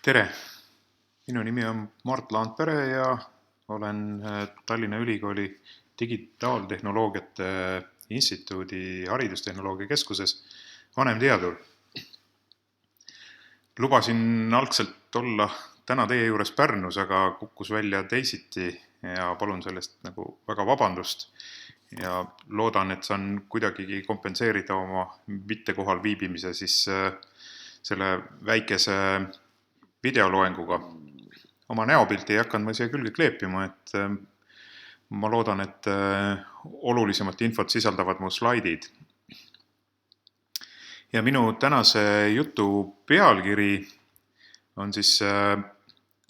Tere! Minu nimi on Mart Laandpere ja olen Tallinna Ülikooli Digitaaltehnoloogiate Instituudi Haridustehnoloogia Keskuses vanemteadur. Lubasin algselt olla täna teie juures Pärnus, aga kukkus välja teisiti ja palun sellest väga vabandust. Ja loodan, et saan kuidagigi kompenseerida oma mitte kohal viibimise selle väikese videoloenguga. Oma näopilti ei hakanud ma siia külge kleepima, et ma loodan, et olulisemat infot sisaldavad mu slaidid. Ja minu tänase jutu pealkiri on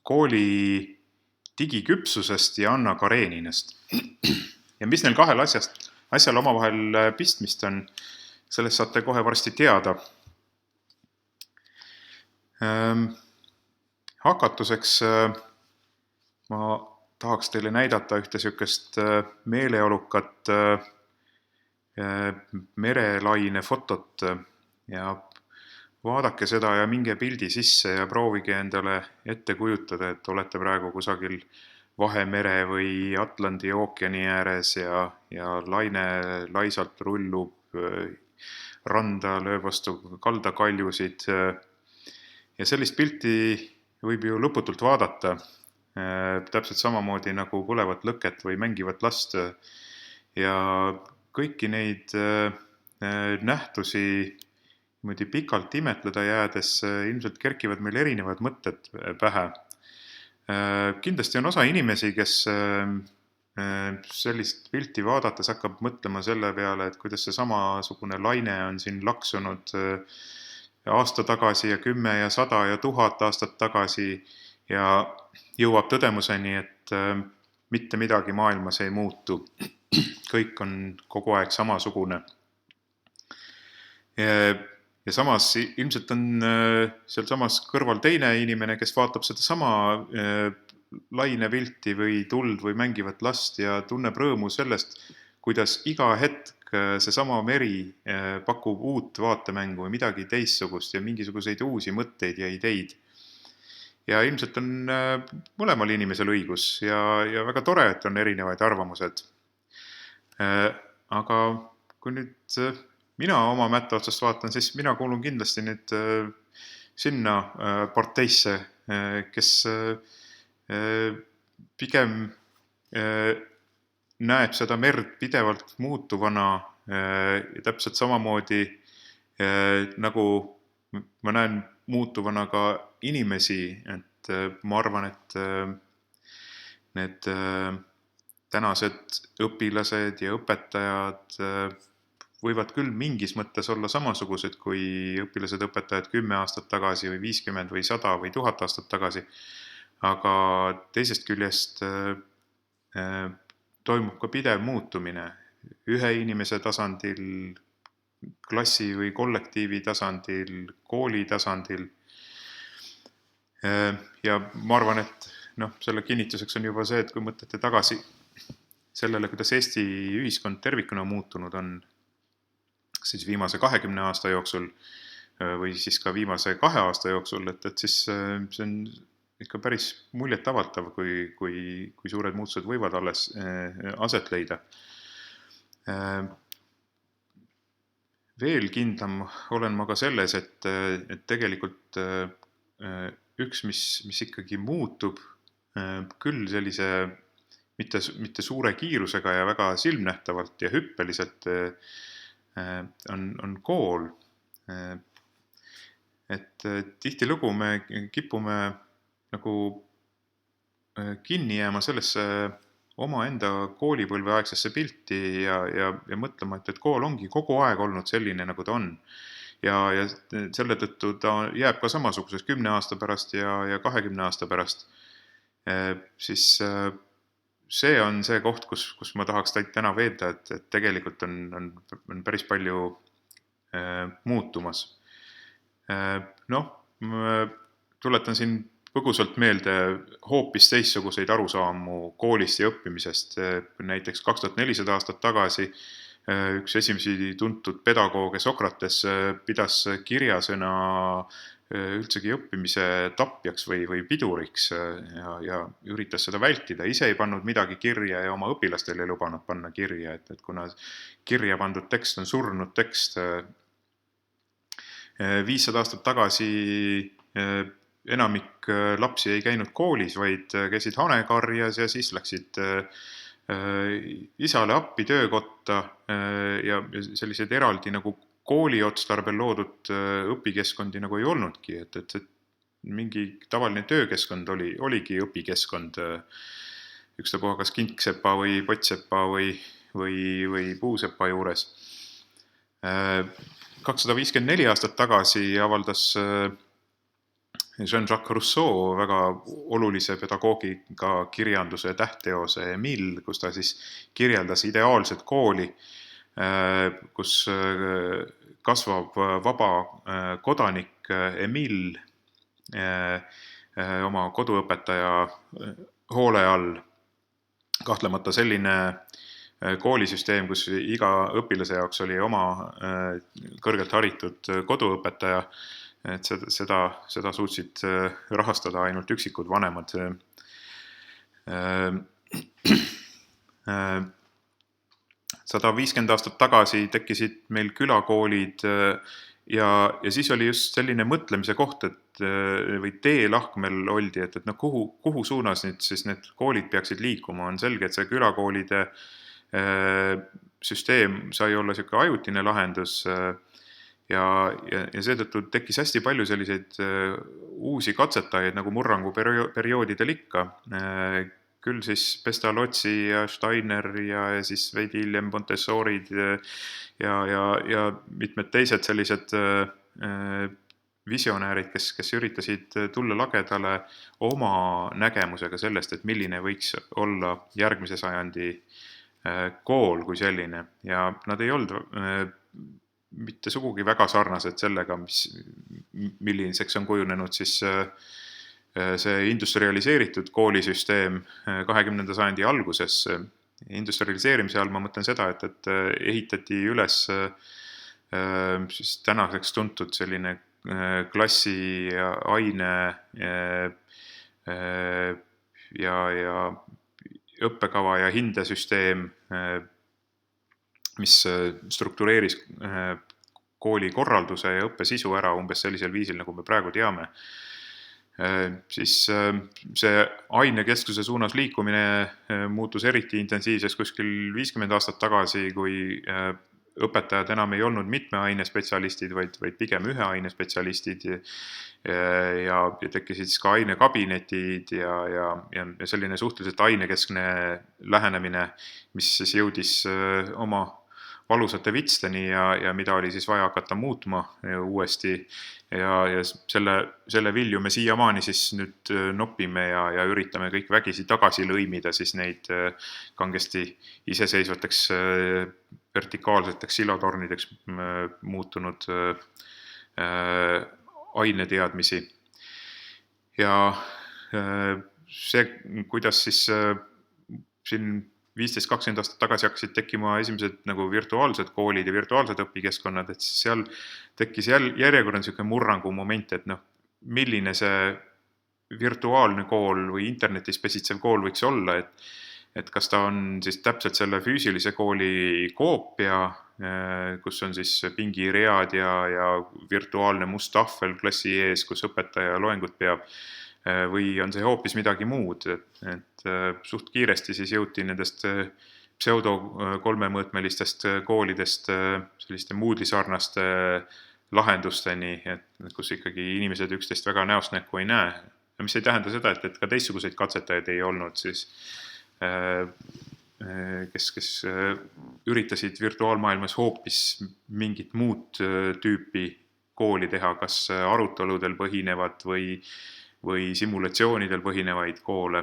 kooli digiküpsusest ja Anna Kareninast. Ja mis neil kahel asjal omavahel pistmist on, sellest saate kohe varsti teada. Hakatuseks ma tahaks teile näidata ühte sükest meeleolukat merelaine fotot ja vaadake seda ja minge pildi sisse ja proovige endale ette kujutada, et olete praegu kusagil Vahemere või Atlandi ookeani ääres ja laine laisalt rullub randa, lööb vastu kaldakaljusid. Ja sellist pilti võib ju lõputult vaadata, täpselt samamoodi nagu põlevat lõket või mängivat last. Ja kõiki neid nähtusi pikalt imetleda jäädes ilmselt kerkivad meil erinevad mõtted pähe. Kindlasti on osa inimesi, kes sellist pilti vaadates hakkab mõtlema selle peale, et kuidas see samasugune laine on siin laksunud aasta tagasi ja 10 ja 100 ja 1000 aastat tagasi ja jõuab tõdemuseni, et mitte midagi maailmas ei muutu. Kõik on kogu aeg samasugune. Ja samas ilmselt on seal samas kõrval teine inimene, kes vaatab seda sama lainepilti või tuld või mängivat last ja tunneb rõõmu sellest, kuidas iga hetk seesama meri pakub uut vaatemängu või midagi teistsugust ja mingisuguseid uusi mõtteid ja ideid. Ja ilmselt on mõlemal inimesel õigus ja väga tore, et on erinevaid arvamused. Aga kui nüüd mina oma mätta otsast vaatan, siis mina kuulun kindlasti nüüd sinna parteisse, kes pigem näeb seda merd pidevalt muutuvana ja täpselt samamoodi nagu ma näen muutuvana ka inimesi, et ma arvan, et need tänased õpilased ja õpetajad võivad küll mingis mõttes olla samasugused kui õpilased õpetajad 10 aastat tagasi või 50 või 100 või 1000 aastat tagasi, aga teisest küljest toimub ka pidev muutumine ühe inimese tasandil, klassi või kollektiivi tasandil, kooli tasandil. Ja ma arvan, et selle kinnituseks on juba see, et kui mõtlete tagasi sellele, kuidas Eesti ühiskond tervikuna muutunud on siis viimase 20 aasta jooksul või siis ka viimase 2 aasta jooksul, et siis see on ikka päris muljetavaldav, kui suured muutused võivad alles aset leida. Veel kindlam olen ma ka selles, et tegelikult üks, mis ikkagi muutub küll sellise mitte suure kiirusega ja väga silmnähtavalt ja hüppeliselt on kool. Et tihtilugu me kipume nagu kinni jääma sellesse omaenda koolipõlveaegsesse pilti ja mõtlema, et kool ongi kogu aeg olnud selline, nagu ta on. Ja selle tõttu ta jääb ka samasuguseks 10 aasta pärast ja 20 aasta pärast. Siis see on see koht, kus ma tahaks teid täna veenda, et tegelikult on päris palju muutumas. Tuletan siin põgusalt meelde hoopis teistsuguseid arusaamu koolist ja õppimisest. Näiteks 2400 aastat tagasi üks esimesi tuntud pedagooge Sokrates pidas kirjasõna üldsegi õppimise tapjaks või piduriks ja üritas seda vältida. Ise ei pannud midagi kirja ja oma õpilastele ei lubanud panna kirja, et kuna kirja pandud tekst on surnud tekst. 500 aastat tagasi enamik lapsi ei käinud koolis, vaid käisid hanekarjas ja siis läksid isale appi töökotta ja sellised eraldi nagu kooli otstarbel loodud õpikeskkondi nagu ei olnudki, et mingi tavaline töökeskkond oligi õpikeskkond, ükstapuha kas kingsepa või pottsepa või puusepa juures. 254 aastat tagasi avaldas Jean-Jacques Rousseau väga olulise pedagoogiga kirjanduse tähtteose Emile, kus ta siis kirjeldas ideaalset kooli, kus kasvab vaba kodanik Emile oma koduõpetaja hoole all. Kahtlemata selline koolisüsteem, kus iga õpilase jaoks oli oma kõrgelt haritud koduõpetaja, et seda suutsid rahastada ainult üksikud vanemad. 150 aastat tagasi tekkisid meil külakoolid ja siis oli just selline mõtlemise koht, või teelahkmel oldi, et kuhu suunas nüüd siis need koolid peaksid liikuma. On selge, et see külakoolide süsteem sai olla selline ajutine lahendus ja seetõttu tekkis hästi palju selliseid uusi katsetajaid nagu murranguperioodidel ikka. Küll siis Pestalozzi ja Steiner ja siis veidi hiljem Montessorid ja mitmed teised sellised visionäärid, kes üritasid tulla lagedale oma nägemusega sellest, et milline võiks olla järgmise sajandi kool kui selline. Ja nad ei olnud mitte sugugi väga sarnased sellega, milliseks on kujunenud siis see industrialiseeritud koolisüsteem 20. sajandi alguses. Industrialiseerimise all ma mõtlen seda, et ehitati üles siis tänaseks tuntud selline klassi ja aine ja õppekava ja hindesüsteem, mis struktureeris kooli korralduse ja õppesisu ära umbes sellisel viisil, nagu me praegu teame. Siis see ainekeskuse suunas liikumine muutus eriti intensiivseks kuskil 50 aastat tagasi, kui õpetajad enam ei olnud mitme ainespetsialistid, vaid pigem ühe ainespetsialistid ja tekkisid siis ka ainekabinetid ja selline suhteliselt ainekeskne lähenemine, mis siis jõudis oma valusate vitsteni ja mida oli siis vaja hakata muutma uuesti ja selle vilju me siiamaani siis nüüd nopime ja üritame kõik vägisi tagasi lõimida siis neid kangesti iseseisvateks vertikaalseteks silotornideks muutunud aineteadmisi. Ja see, kuidas siis siin 15-20 aastat tagasi hakkasid tekkima esimesed nagu virtuaalsed koolid ja virtuaalsed õpikeskkonnad, et seal tekkis järjekordne selline murrangu moment, et milline see virtuaalne kool või internetis pesitsev kool võiks olla, et kas ta on siis täpselt selle füüsilise kooli koopia, kus on siis pingiread ja virtuaalne must tahvel klassi ees, kus õpetaja loengut peab, või on see hoopis midagi muud, et suht kiiresti siis jõuti nendest pseudo kolmemõõtmelistest koolidest selliste Moodle-sarnaste lahendusteni, et kus ikkagi inimesed üksteist väga näost näkku ei näe. Mis ei tähenda seda, et ka teistsuguseid katsetajaid ei olnud, siis, kes üritasid virtuaalmaailmas hoopis mingit muud tüüpi kooli teha, kas aruteludel põhinevad või simulatsioonidel põhinevaid koole,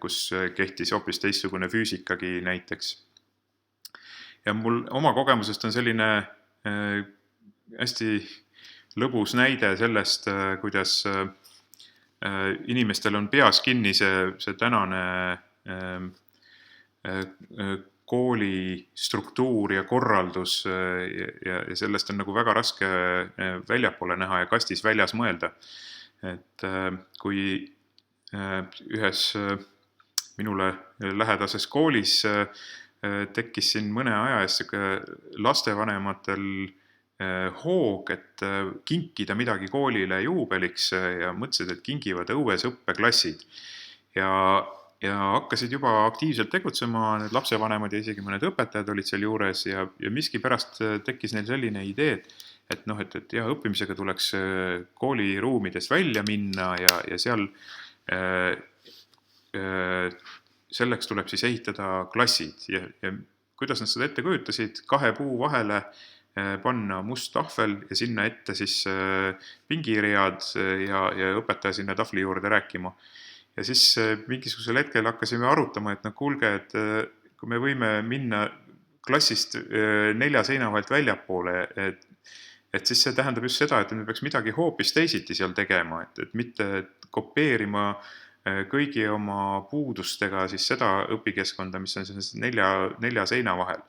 kus kehtis hoopis teistsugune füüsikagi näiteks. Ja mul oma kogemusest on selline hästi lõbus näide sellest, kuidas inimestel on peas kinni see tänane kooli struktuur ja korraldus ja sellest on nagu väga raske väljapoole näha ja kastis väljas mõelda. Et kui ühes minule lähedases koolis tekkis siin mõne aja eest lastevanematel hoog, et kinkida midagi koolile juubeliks ja mõtlesid, et kingivad õues õppeklassid. Ja hakkasid juba aktiivselt tegutsema, need lapsevanemad ja isegi mõned õpetajad olid seal juures ja miskipärast tekkis neil selline idee, et õppimisega tuleks kooliruumidest välja minna ja seal selleks tuleb siis ehitada klassid ja kuidas nad seda ette kujutasid, 2 puu vahele panna must tahvel ja sinna ette siis pingiread ja õpetaja sinna tahvli juurde rääkima. Ja siis mingisugusel hetkel hakkasime arutama, et kuulge, et kui me võime minna klassist 4 seina vahelt väljapoole, et siis see tähendab just seda, et me peaks midagi hoopis teisiti seal tegema, et mitte kopeerima kõigi oma puudustega siis seda õpikeskkonda, mis on selles 4 seina vahel.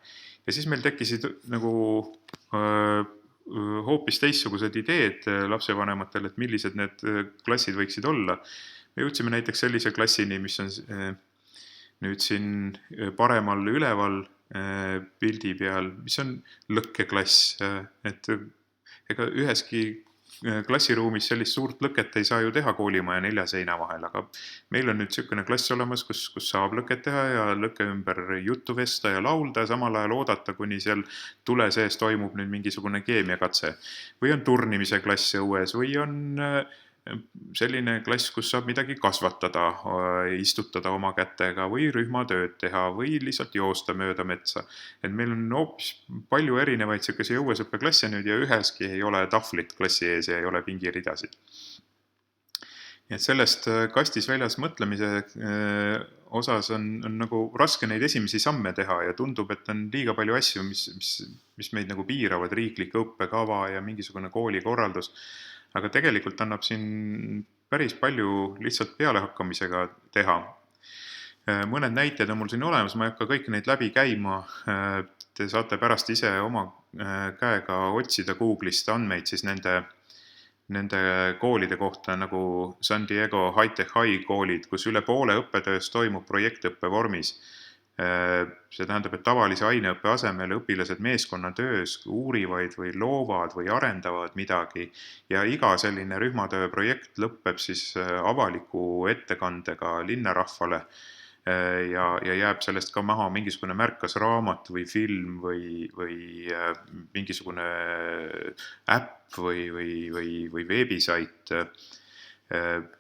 Ja siis meil tekkisid nagu hoopis teistsugused ideed lapsevanematel, et millised need klassid võiksid olla. Me jõudsime näiteks sellise klassini, mis on nüüd siin paremal üleval pildi peal, mis on lõkkeklass, et ega üheski klassiruumis sellist suurt lõket ei saa ju teha koolimaja 4 seina vahel, aga meil on nüüd selline klass olemas, kus saab lõket teha ja lõkke ümber juttu vesta ja laulda, samal ajal oodata, kuni seal tule sees toimub nüüd mingisugune keemiakatse. Või on turnimise klass õues või on selline klass, kus saab midagi kasvatada, istutada oma kätega või rühmatööd teha või lihtsalt joosta mööda metsa. Et meil on hoopis palju erinevaid selliseid õuesõppeklasse nüüd ja üheski ei ole tahvlit klassi ees ja ei ole pingiridasid. Et sellest kastis väljas mõtlemise osas on nagu raske neid esimesi samme teha ja tundub, et on liiga palju asju, mis meid nagu piiravad, riiklik õppekava ja mingisugune koolikorraldus. Aga tegelikult annab siin päris palju lihtsalt pealehakkamisega teha. Mõned näited on mul siin olemas, ma ei hakka kõiki neid läbi käima. Te saate pärast ise oma käega otsida Google'ist andmeid siis nende koolide kohta nagu San Diego High-Tech High koolid, kus üle poole õppetöös toimub projektõppe vormis. See tähendab, et tavalise aineõppe asemel õpilased meeskonnatöös uurivad või loovad või arendavad midagi ja iga selline rühmatöö projekt lõpeb siis avaliku ettekandega linnarahvale ja jääb sellest ka maha mingisugune märkas raamat või film või mingisugune äpp või veebisait.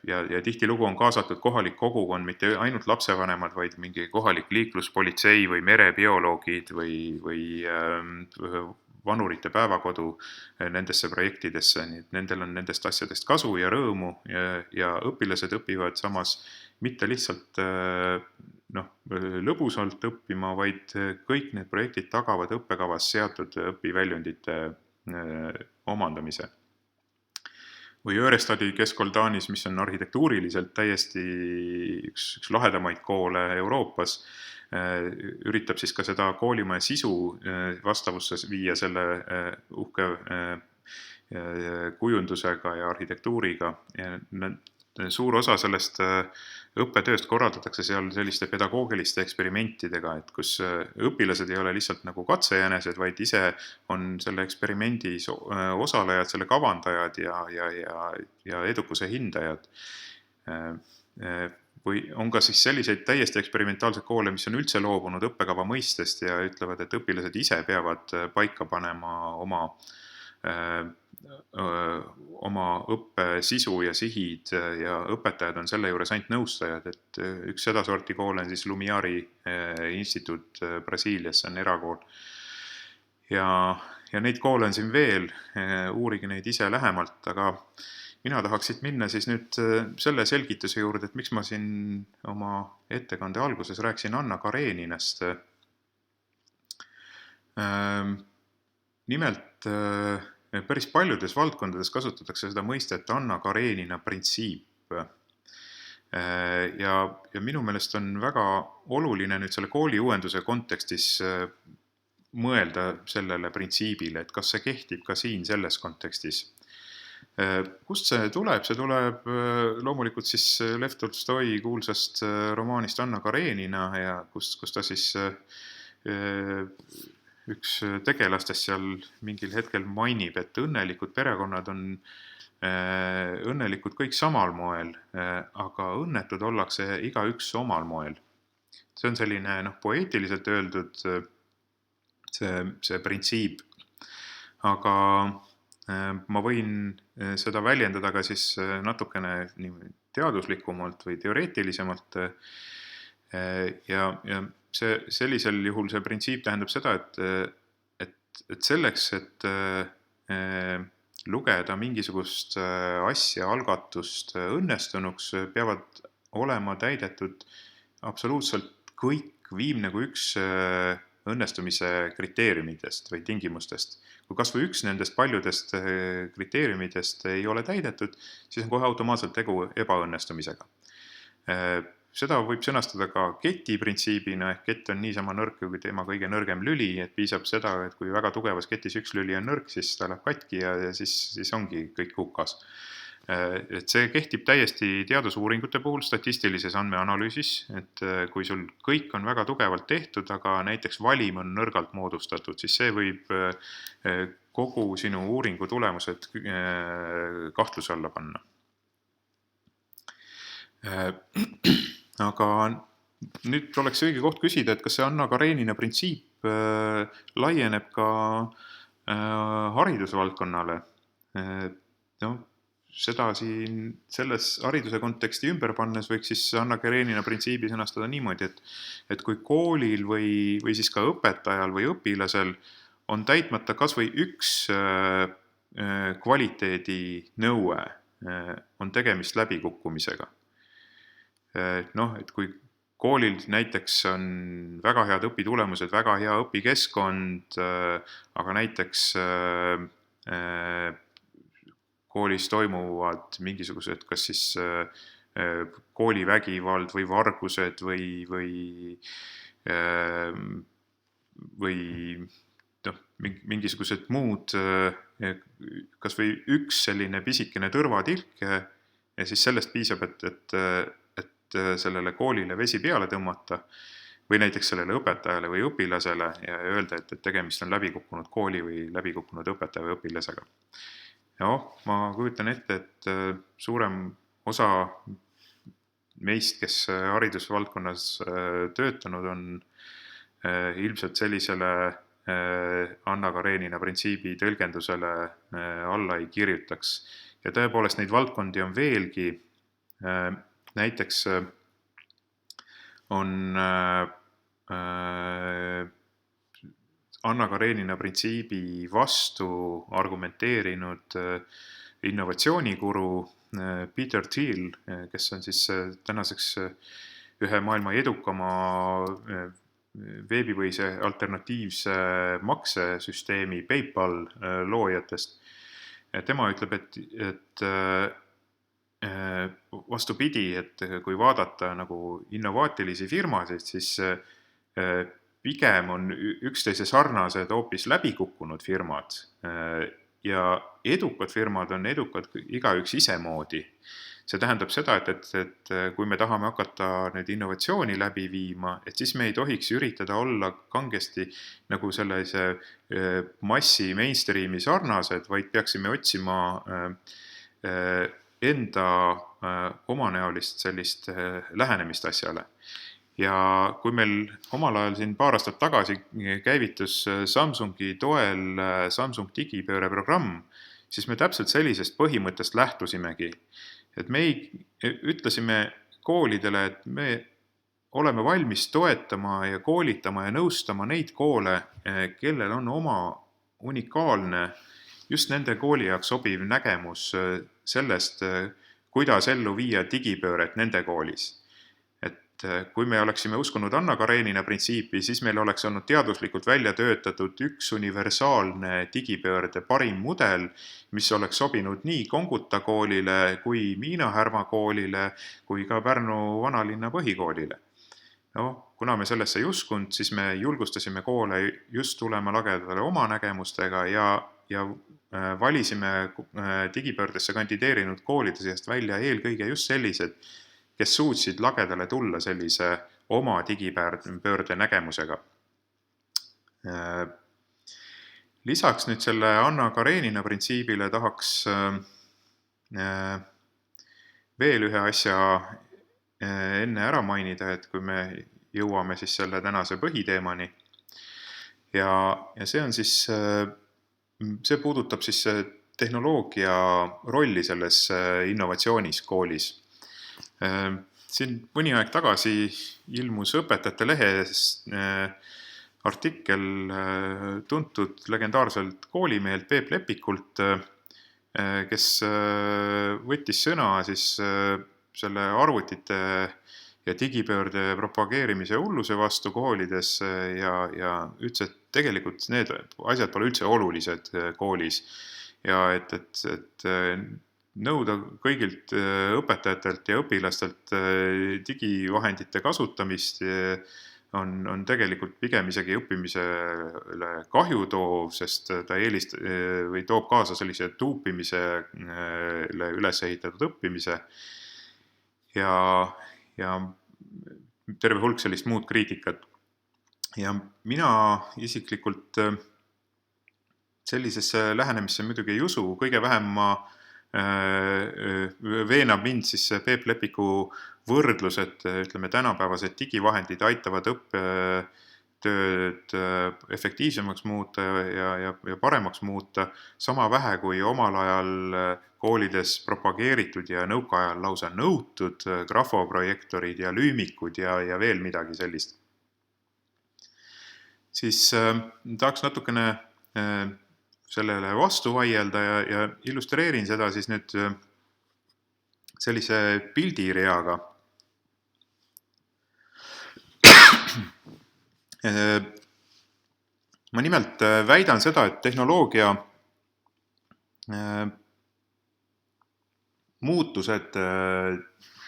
Ja tihtilugu on kaasatud kohalik kogukond, mitte ainult lapsevanemad, vaid mingi kohalik liikluspolitsei või merebioloogid või vanurite päevakodu nendesse projektidesse. Nii et nendel on nendest asjadest kasu ja rõõmu ja õpilased õpivad samas mitte lihtsalt lõbusalt õppima, vaid kõik need projektid tagavad õppekavas seatud õpiväljundite omandamise. Või Örestadi keskkool Taanis, mis on arhitektuuriliselt täiesti üks lahedamaid koole Euroopas, üritab siis ka seda koolimaja sisu vastavusse viia selle uhke kujundusega ja arhitektuuriga. Suur osa sellest õppetööst korraldatakse seal selliste pedagoogiliste eksperimentidega, et kus õpilased ei ole lihtsalt nagu katsejänesed, vaid ise on selle eksperimendi osalejad, selle kavandajad ja edukuse hindajad. Või on ka siis selliseid täiesti eksperimentaalseid koole, mis on üldse loobunud õppekava mõistest ja ütlevad, et õpilased ise peavad paika panema oma õppe sisu ja sihid ja õpetajad on selle juures ainult nõustajad, et üks sedasorti kool on siis Lumiari instituut Brasiilias, see on erakool. Ja neid koole on siin veel, uurige neid ise lähemalt, aga mina tahaks siit minna siis nüüd selle selgituse juurde, et miks ma siin oma ettekande alguses rääkisin Anna Kareninast. Nimelt päris paljudes valdkondades kasutatakse seda mõistet Anna Karenina printsiip. Ja minu meelest on väga oluline nüüd selle kooliuuenduse kontekstis mõelda sellele printsiibile, et kas see kehtib ka siin selles kontekstis. Kust see tuleb? See tuleb loomulikult siis Lev Tolstoi kuulsast romaanist Anna Karenina ja kus ta siis üks tegelastest seal mingil hetkel mainib, et õnnelikud perekonnad on õnnelikud kõik samal moel, aga õnnetud ollakse igaüks omal moel. See on selline poeetiliselt öeldud see printsiip, aga ma võin seda väljendada ka siis natukene teaduslikumalt või teoreetilisemalt ja sellisel juhul see printsiip tähendab seda, et selleks, et lugeda mingisugust asja, algatust õnnestunuks, peavad olema täidetud absoluutselt kõik viimne kui üks õnnestumise kriteeriumidest või tingimustest. Kui kas või üks nendest paljudest kriteeriumidest ei ole täidetud, siis on kohe automaatselt tegu ebaõnnestumisega. Seda võib sõnastada ka keti printsiibina, ehk kett on niisama nõrk kui tema kõige nõrgem lüli, et piisab seda, et kui väga tugevas ketis üks lüli on nõrk, siis ta läheb katki ja siis ongi kõik hukas. Et see kehtib täiesti teadusuuringute puhul statistilises andmeanalüüsis, et kui sul kõik on väga tugevalt tehtud, aga näiteks valim on nõrgalt moodustatud, siis see võib kogu sinu uuringu tulemused kahtluse alla panna. Aga nüüd oleks õige koht küsida, et kas see Anna Karenina printsiip laieneb ka haridusvaldkonnale. Seda siin selles hariduse konteksti ümber pannes võiks siis Anna Karenina printsiibi sõnastada niimoodi, et kui koolil või siis ka õpetajal või õpilasel on täitmata kas või üks kvaliteedi nõue, on tegemist läbikukkumisega. Et kui koolil näiteks on väga head õpitulemused, väga hea õpikeskkond, aga näiteks koolis toimuvad mingisugused, kas siis koolivägivald või vargused või mingisugused muud, kas või üks selline pisikene tõrvatilk ja siis sellest piisab, et sellele koolile vesi peale tõmmata või näiteks sellele õpetajale või õpilasele ja öelda, et tegemist on läbikukkunud kooli või läbikukkunud õpetaja või õpilasega. Ma kujutan ette, et suurem osa meist, kes haridusvaldkonnas töötanud on, ilmselt sellisele Anna Karenina printsiibi tõlgendusele alla ei kirjutaks. Ja tõepoolest neid valdkondi on veelgi. Näiteks on Anna Karenina printsiibi vastu argumenteerinud innovatsioonikuru Peter Thiel, kes on siis tänaseks ühe maailma edukama veebipõhise alternatiivse maksesüsteemi PayPal loojatest. Tema ütleb, et vastupidi, et kui vaadata nagu innovaatilisi firmasid, siis pigem on üksteise sarnased hoopis läbikukkunud firmad ja edukad firmad on edukad igaüks isemoodi. See tähendab seda, et kui me tahame hakata nüüd innovatsiooni läbi viima, et siis me ei tohiks üritada olla kangesti nagu sellise massi mainstreami sarnased, vaid peaksime otsima enda omanäolist sellist lähenemist asjale. Ja kui meil omal ajal siin paar aastat tagasi käivitus Samsungi toel Samsung digipööre programm, siis me täpselt sellisest põhimõttest lähtusimegi. Et me ütlesime koolidele, et me oleme valmis toetama ja koolitama ja nõustama neid koole, kellel on oma unikaalne, just nende kooli jaoks sobiv nägemus sellest, kuidas ellu viia digipööret nende koolis. kui me oleksime uskunud Anna Karenina printsiipi, siis meil oleks olnud teaduslikult välja töötatud üks universaalne digipöörde parim mudel, mis oleks sobinud nii Konguta koolile kui Miina Härma koolile kui ka Pärnu vanalinna põhikoolile. Kuna me sellesse ei uskunud, siis me julgustasime koole just tulema lagedale oma nägemustega ja valisime digipöördesse kandideerinud koolide seast välja eelkõige just sellised, kes suutsid lagedale tulla sellise oma digipöörde nägemusega. Lisaks nüüd selle Anna Karenina printsiibile tahaks veel ühe asja enne ära mainida, et kui me jõuame siis selle tänase põhiteemani. Ja see on siis, see puudutab siis tehnoloogia rolli selles innovatsioonis koolis. Siin mõni aeg tagasi ilmus Õpetajate Lehes artikkel tuntud legendaarselt koolimehelt Peep Lepikult, kes võttis sõna siis selle arvutite ja digipöörde propageerimise hulluse vastu koolides ja ütles, et tegelikult need asjad pole üldse olulised koolis ja et nõuda kõigilt õpetajatelt ja õpilastelt digivahendite kasutamist on tegelikult pigem isegi õppimisele kahju toov, sest ta või toob kaasa sellise tuupimisele üles ehitatud õppimise ja terve hulk sellist muud kriitikat. Ja mina isiklikult sellisesse lähenemisse muidugi ei usu, kõige vähem veenab mind siis Peep Lepiku võrdlus, et ütleme, tänapäevased digivahendid aitavad õppetööd efektiivsemaks muuta ja paremaks muuta, sama vähe kui omal ajal koolides propageeritud ja nõukaajal lausa nõutud grafoprojektorid ja lüümikud ja veel midagi sellist. Siis tahaks natukene sellele vastu vaielda ja illustreerin seda siis nüüd sellise pildireaga. Ma nimelt väidan seda, et tehnoloogia muutused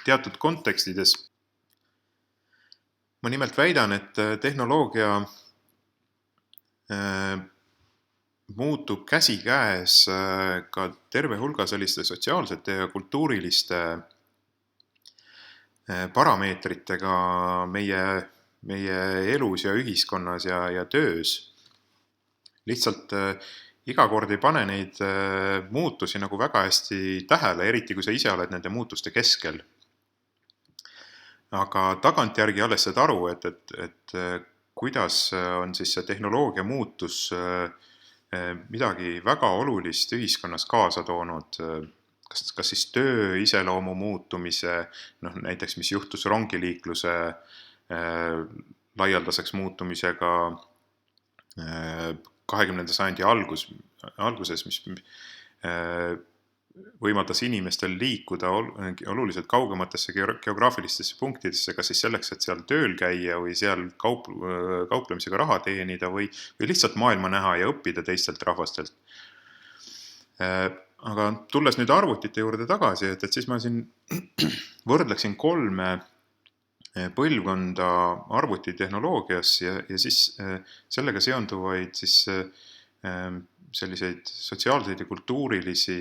teatud kontekstides. Ma nimelt väidan, et tehnoloogia muutub käsikäes ka terve hulga selliste sotsiaalsete ja kultuuriliste parameetritega meie elus ja ühiskonnas ja töös. Lihtsalt iga kord ei pane neid muutusi nagu väga hästi tähele, eriti kui sa ise oled nende muutuste keskel. Aga tagantjärgi alles saad aru, et kuidas on siis see tehnoloogia muutus midagi väga olulist ühiskonnas kaasa toonud, kas siis töö iseloomu muutumise, näiteks mis juhtus rongiliikluse laialdaseks muutumisega 20. sajandi alguses, mis võimaldas inimestel liikuda oluliselt kaugematesse geograafilistesse punktidesse, kas siis selleks, et seal tööl käia või seal kauplemisega raha teenida või lihtsalt maailma näha ja õppida teistelt rahvastelt. Aga tulles nüüd arvutite juurde tagasi, et siis ma siin võrdleksin 3 põlvkonda arvutitehnoloogias ja siis sellega seonduvaid siis selliseid sotsiaalseid ja kultuurilisi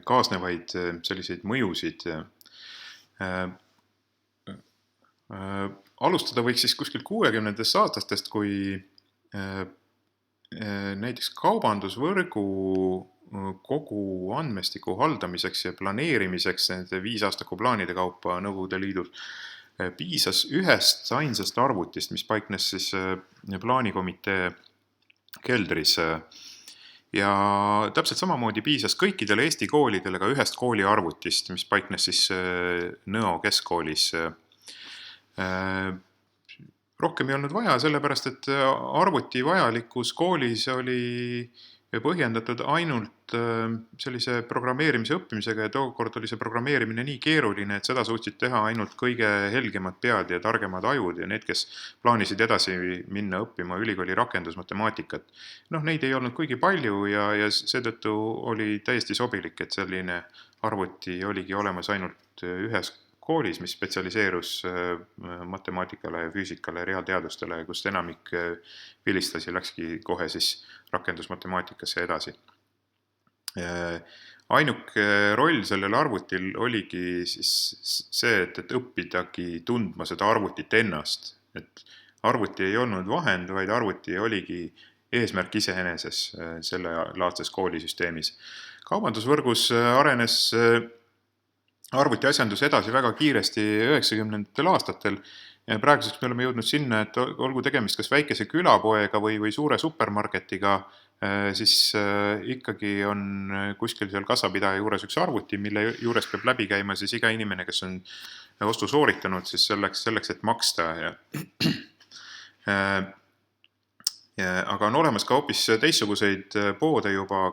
kaasnevaid selliseid mõjusid. Alustada võiks siis kuskil 60. aastatest, kui näiteks kaubandusvõrgu kogu andmestiku haldamiseks ja planeerimiseks nende 5-aastaku plaanide kaupa Nõukogude Liidus piisas ühest ainsast arvutist, mis paiknes siis plaanikomitee keldris. Ja täpselt samamoodi piisas kõikidele Eesti koolidele ka ühest kooliarvutist, mis paiknes siis Nõo keskkoolis. Rohkem ei olnud vaja, sellepärast et arvuti vajalikkus koolis oli põhjendatud ainult sellise programmeerimise õppimisega ja tookord oli see programmeerimine nii keeruline, et seda suutsid teha ainult kõige helgemad pead ja targemad ajud ja need, kes plaanisid edasi minna õppima ülikooli rakendusmatemaatikat. Neid ei olnud kuigi palju ja seetõttu oli täiesti sobilik, et selline arvuti oligi olemas ainult ühes koolis, mis spetsialiseerus matemaatikale, füüsikale, reaalteadustele, kust enamik vilistlasi läkski kohe siis rakendusmatemaatikasse edasi. Ainuke roll sellel arvutil oligi siis see, et õppidagi tundma seda arvutit ennast. Et arvuti ei olnud vahend, vaid arvuti oligi eesmärk iseeneses selle laadses koolisüsteemis. Kaubandusvõrgus arenes arvutiasjandus edasi väga kiiresti 90ndatel aastatel. Praeguseks me oleme jõudnud sinna, et olgu tegemist kas väikese külapoega või suure supermarketiga, siis ikkagi on kuskil seal kassapidaja juures üks arvuti, mille juures peab läbi käima siis iga inimene, kes on ostu sooritanud siis selleks, et maksta. Aga on olemas ka hoopis teistsuguseid poode juba,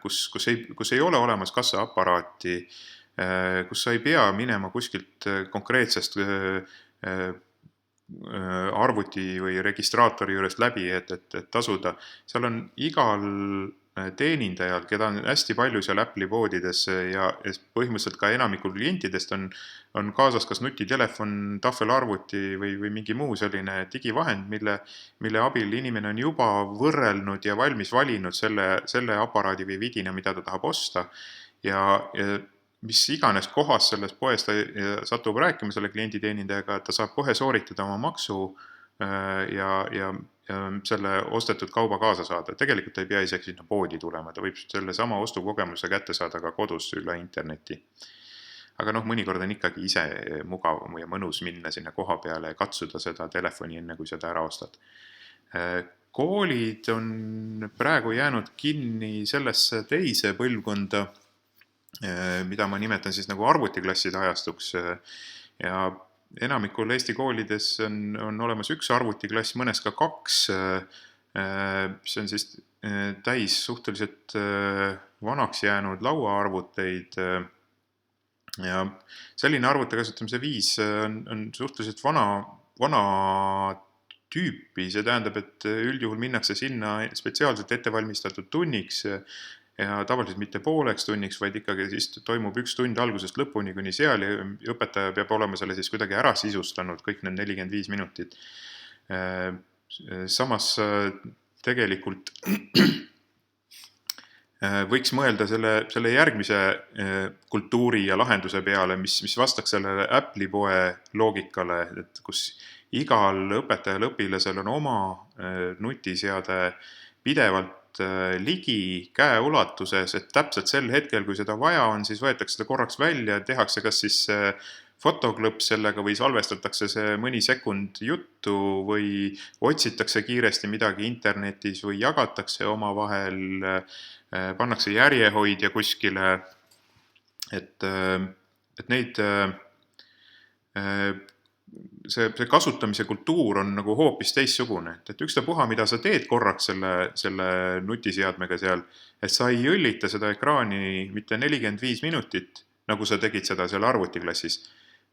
kus ei ole olemas kassaaparaati, kus sa ei pea minema kuskilt konkreetsest arvuti või registraatori juurest läbi, et tasuda. Seal on igal teenindajal, keda on hästi palju seal Apple'i poodides ja põhimõtteliselt ka enamikul klientidest on kaasas kas nutitelefon, tahvelarvuti või mingi muu selline digivahend, mille abil inimene on juba võrrelnud ja valmis valinud selle aparaadi või vidina, mida ta tahab osta ja mis iganes kohas selles poes ta satub rääkima selle klienditeenindajaga, et ta saab kohe sooritada oma maksu ja selle ostetud kauba kaasa saada. Tegelikult ta ei pea isegi sinna poodi tulema, ta võib selle sama ostukogemuse kätte saada ka kodus üle interneti. Aga mõnikord on ikkagi ise mugav ja mõnus minna sinna koha peale ja katsuda seda telefoni enne, kui seda ära ostad. Koolid on praegu jäänud kinni sellesse teise põlvkonda, mida ma nimetan siis nagu arvutiklasside ajastuks ja enamikul Eesti koolides on olemas üks arvutiklass, mõnes ka kaks, see on siis täis suhteliselt vanaks jäänud lauaarvuteid ja selline arvuti kasutamise viis on suhteliselt vana tüüpi, see tähendab, et üldjuhul minnakse sinna spetsiaalselt ettevalmistatud tunniks ja tavaliselt mitte pooleks tunniks, vaid ikkagi siis toimub üks tund algusest lõpuni kuni seal ja õpetaja peab olema selle siis kuidagi ära sisustanud, kõik need 45 minutit. Samas tegelikult võiks mõelda selle järgmise kultuuri ja lahenduse peale, mis vastaks sellele Apple'i poe loogikale, et kus igal õpetajal õpilasel on oma nutiseade pidevalt ligi käeulatuses, et täpselt sel hetkel, kui seda vaja on, siis võetakse seda korraks välja, tehakse kas siis fotoklõpp sellega või salvestatakse see mõni sekund juttu või otsitakse kiiresti midagi internetis või jagatakse omavahel, pannakse järjehoidja kuskile, et neid see kasutamise kultuur on nagu hoopis teistsugune, et ükstapuha, mida sa teed korraks selle nutiseadmega seal, et sa ei õllita seda ekraani mitte 45 minutit, nagu sa tegid seda seal arvutiklassis,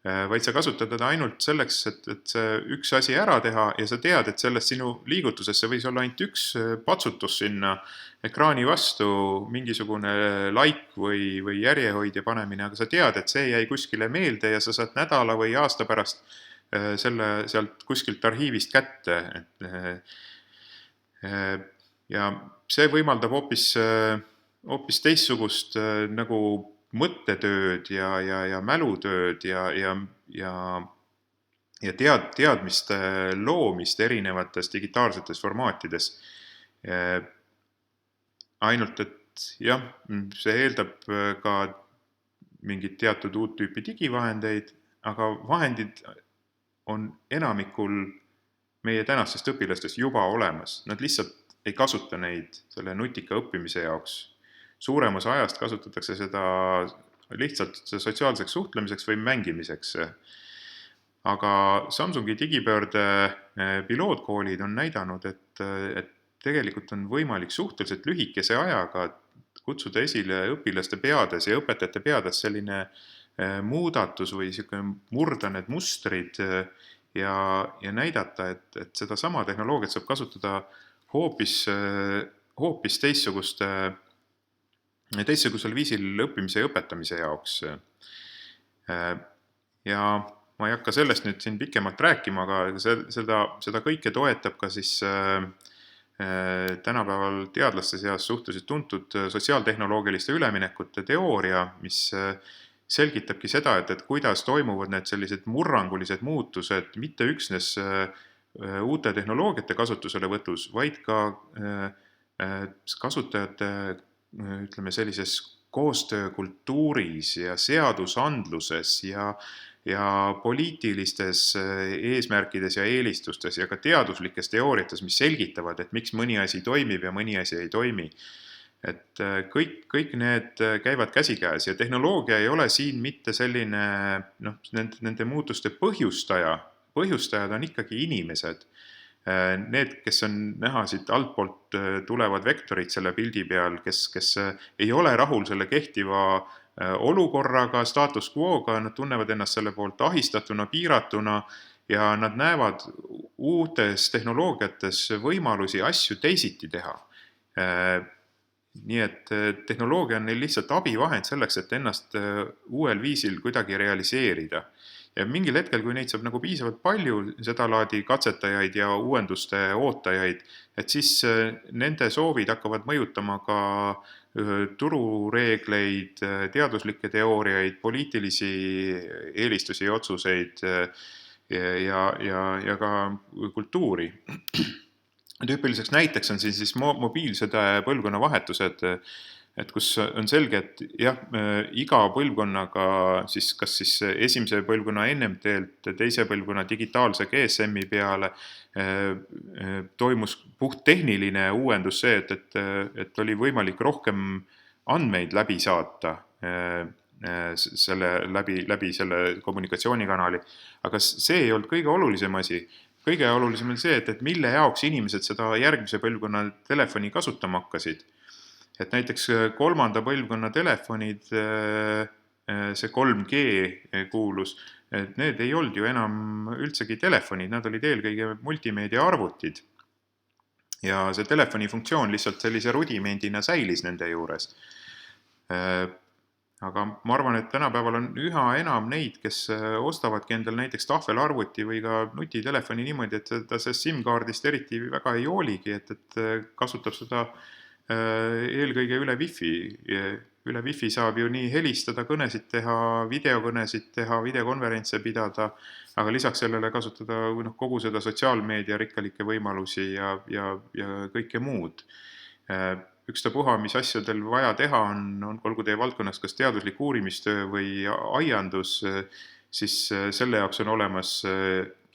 vaid sa kasutad teda ainult selleks, et see üks asi ära teha ja sa tead, et sellest sinu liigutusesse võis olla ainult üks patsutus sinna ekraani vastu, mingisugune like või järjehoidja panemine, aga sa tead, et see jäi kuskile meelde ja sa saad nädala või aasta pärast selle sealt kuskilt arhiivist kätte. Ja see võimaldab hoopis teistsugust nagu mõttetööd ja mälutööd ja teadmiste loomist erinevates digitaalsetes formaatides. Ainult, et jah, see eeldab ka mingit teatud uut tüüpi digivahendeid, aga vahendid on enamikul meie tänastest õpilastest juba olemas. Nad lihtsalt ei kasuta neid selle nutika õppimise jaoks. Suuremas ajast kasutatakse seda lihtsalt sotsiaalseks suhtlemiseks või mängimiseks. Aga Samsungi digipöörde pilootkoolid on näidanud, et tegelikult on võimalik suhteliselt lühikese ajaga kutsuda esile õpilaste peades ja õpetajate peades selline muudatus või murda need mustrid ja näidata, et sedasama tehnoloogiat saab kasutada hoopis teistsugusel viisil õppimise ja õpetamise jaoks. Ja ma ei hakka sellest nüüd siin pikemalt rääkima, aga seda kõike toetab ka siis tänapäeval teadlaste seas suhteliselt tuntud sotsiaaltehnoloogiliste üleminekute teooria, mis selgitabki seda, et kuidas toimuvad need sellised murrangulised muutused mitte üksnes uute tehnoloogiate kasutuselevõtus, vaid ka kasutajate, ütleme, sellises koostöökultuuris ja seadusandluses ja poliitilistes eesmärkides ja eelistustes ja ka teaduslikes teooriates, mis selgitavad, et miks mõni asi toimib ja mõni asi ei toimi. Et kõik need käivad käsikäes ja tehnoloogia ei ole siin mitte selline, nende muutuste põhjustajad on ikkagi inimesed. Need, kes on näha siit altpoolt tulevad vektorid selle pildi peal, kes ei ole rahul selle kehtiva olukorraga, status quo'ga, nad tunnevad ennast selle poolt ahistatuna, piiratuna ja nad näevad uutes tehnoloogiates võimalusi asju teisiti teha. Nii et tehnoloogia on neil lihtsalt abivahend selleks, et ennast uuel viisil kuidagi realiseerida. Ja mingil hetkel, kui neid saab nagu piisavalt palju, seda laadi katsetajaid ja uuenduste ootajaid, et siis nende soovid hakkavad mõjutama ka turureegleid, teaduslikke teooriaid, poliitilisi eelistusi ja otsuseid ja ka kultuuri. Tüüpiliseks näiteks on siis mobiilsed põlvkonnavahetused, et kus on selge, et jah, iga põlvkonnaga siis kas siis esimese põlvkonna NMT-lt teise põlvkonna digitaalse GSM-i peale toimus puht tehniline uuendus see, et oli võimalik rohkem andmeid läbi saata läbi selle kommunikatsioonikanali. Aga see ei olnud kõige olulisem asi. Kõige olulisem on see, et mille jaoks inimesed seda järgmise põlvkonna telefoni kasutama hakkasid. Et näiteks kolmanda põlvkonna telefonid, see 3G kuulus, et need ei olnud ju enam üldsegi telefonid, nad olid eelkõige multimeedia arvutid. Ja see telefoni funktsioon lihtsalt sellise rudimendina säilis nende juures. Aga ma arvan, et tänapäeval on üha enam neid, kes ostavadki endal näiteks tahvelarvuti või ka nutitelefoni niimoodi, et ta see SIM-kaardist eriti väga ei hooligi, et kasutab seda eelkõige üle Wi-Fi. Üle Wi-Fi saab ju nii helistada, kõnesid teha, videokõnesid teha, videokonverentse pidada, aga lisaks sellele kasutada kogu seda sotsiaalmeedia rikkalikke võimalusi ja kõike muud. Ükstapuha, mis asjadel vaja teha on olgu teie valdkonnas kas teaduslik uurimistöö või aiandus, siis selle jaoks on olemas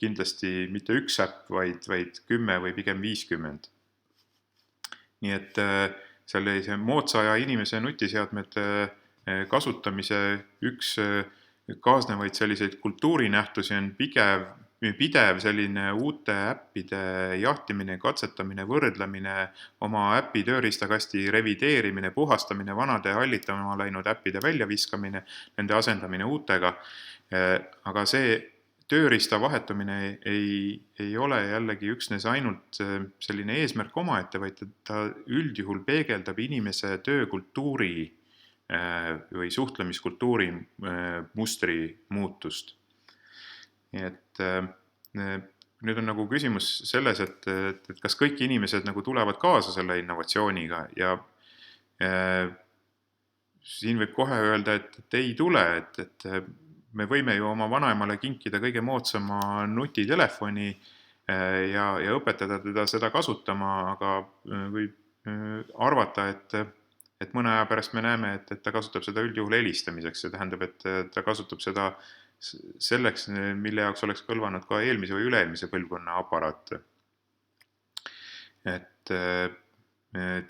kindlasti mitte üks äpp, vaid 10 või pigem 50. Nii et sellise moodsa ja inimese nutiseadmete kasutamise üks kaasnevaid selliseid kultuurinähtusi on pidev selline uute äppide jahtimine, katsetamine, võrdlemine, oma äppi tööriistakasti revideerimine, puhastamine, vanade hallitama läinud äppide väljaviskamine, nende asendamine uutega. Aga see tööriista vahetumine ei ole jällegi üksnes ainult selline eesmärk omaette, vaid ta üldjuhul peegeldab inimese töökultuuri või suhtlemiskultuuri mustri muutust. Nii et nüüd on nagu küsimus selles, et kas kõik inimesed nagu tulevad kaasa selle innovatsiooniga ja siin võib kohe öelda, et ei tule, et me võime ju oma vanaemale kinkida kõige moodsama nutitelefoni ja õpetada teda seda kasutama, aga võib arvata, et mõne aja pärast me näeme, et ta kasutab seda üldjuhul helistamiseks, see tähendab, et ta kasutab seda selleks, mille jaoks oleks kõlvanud ka eelmise või üle-eelmise põlvkonna aparaat. Et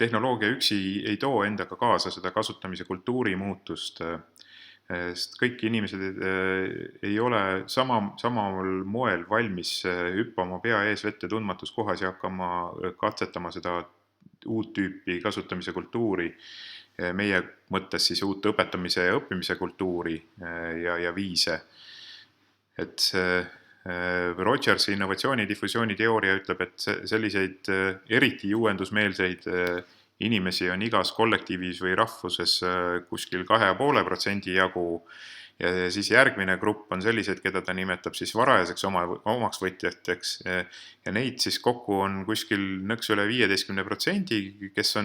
tehnoloogia üksi ei too endaga kaasa seda kasutamise kultuuri muutust. sest kõik inimesed ei ole samal moel valmis hüppama pea ees vette tundmatus kohas ja hakkama katsetama seda uut tüüpi kasutamise kultuuri, meie mõttes siis uut õpetamise ja õppimise kultuuri ja viise. Et Rogersi innovatsiooni-diffusiooni teooria ütleb, et selliseid eriti uuendusmeelseid inimesi on igas kollektiivis või rahvuses kuskil 2,5% jagu ja siis järgmine grupp on sellised, keda ta nimetab siis varajaseks omaksvõtjateks ja neid siis kokku on kuskil nõks üle 15%, kes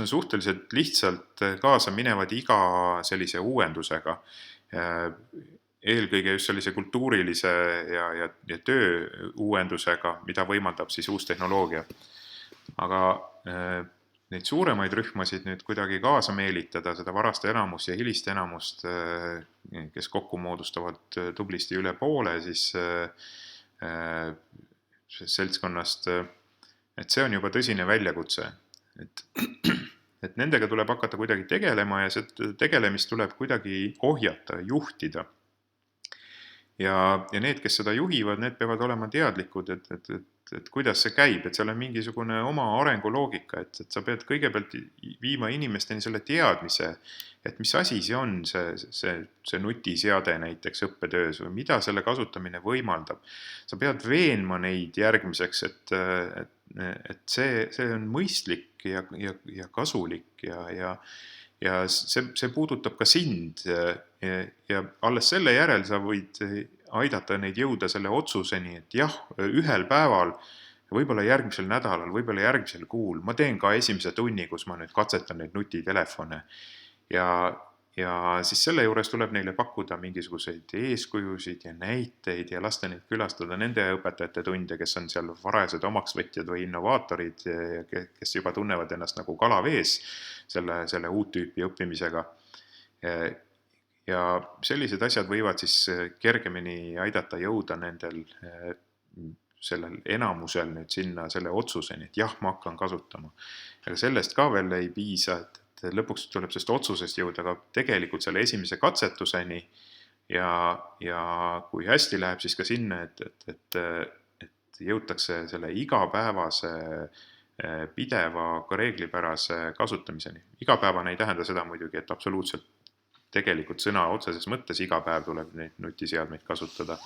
on suhteliselt lihtsalt kaasa minevad iga sellise uuendusega. Eelkõige just sellise kultuurilise ja töö uuendusega, mida võimaldab siis uus tehnoloogia. Aga neid suuremaid rühmasid nüüd kuidagi kaasa meelitada, seda varast enamust ja hilist enamust, kes kokku moodustavad tublisti üle poole, siis seltskonnast, et see on juba tõsine väljakutse. Et nendega tuleb hakata kuidagi tegelema ja see tegelemist tuleb kuidagi ohjata, juhtida. Ja need, kes seda juhivad, need peavad olema teadlikud, et kuidas see käib, et seal on mingisugune oma arenguloogika, et sa pead kõigepealt viima inimesteni selle teadmise, et mis asi see on, see nutiseade näiteks õppetöös või mida selle kasutamine võimaldab. Sa pead veenma neid järgmiseks, et see on mõistlik ja kasulik ja see puudutab ka sind ja alles selle järel sa võid aidata neid jõuda selle otsuseni, et jah, ühel päeval, võib-olla järgmisel nädalal, võib-olla järgmisel kuul, ma teen ka esimese tunni, kus ma nüüd katsetan neid nutitelefone ja siis selle juures tuleb neile pakkuda mingisuguseid eeskujusid ja näiteid ja lasta neid külastada nende õpetajate tunde, kes on seal varajased omaksvõtjad või innovaatorid, kes juba tunnevad ennast nagu kala vees selle uut tüüpi õppimisega. Ja sellised asjad võivad siis kergemini aidata jõuda nendel sellel enamusel nüüd sinna selle otsuseni, et jah, ma hakkan kasutama. Aga sellest ka veel ei piisa, et lõpuks tuleb sellest otsusest jõuda ka tegelikult selle esimese katsetuseni ja kui hästi läheb, siis ka sinna, et jõutakse selle igapäevase pideva, ka reeglipärase kasutamiseni. Igapäevane ei tähenda seda muidugi, et absoluutselt tegelikult sõna otseses mõttes iga päev tuleb neid nutiseadmeid kasutada,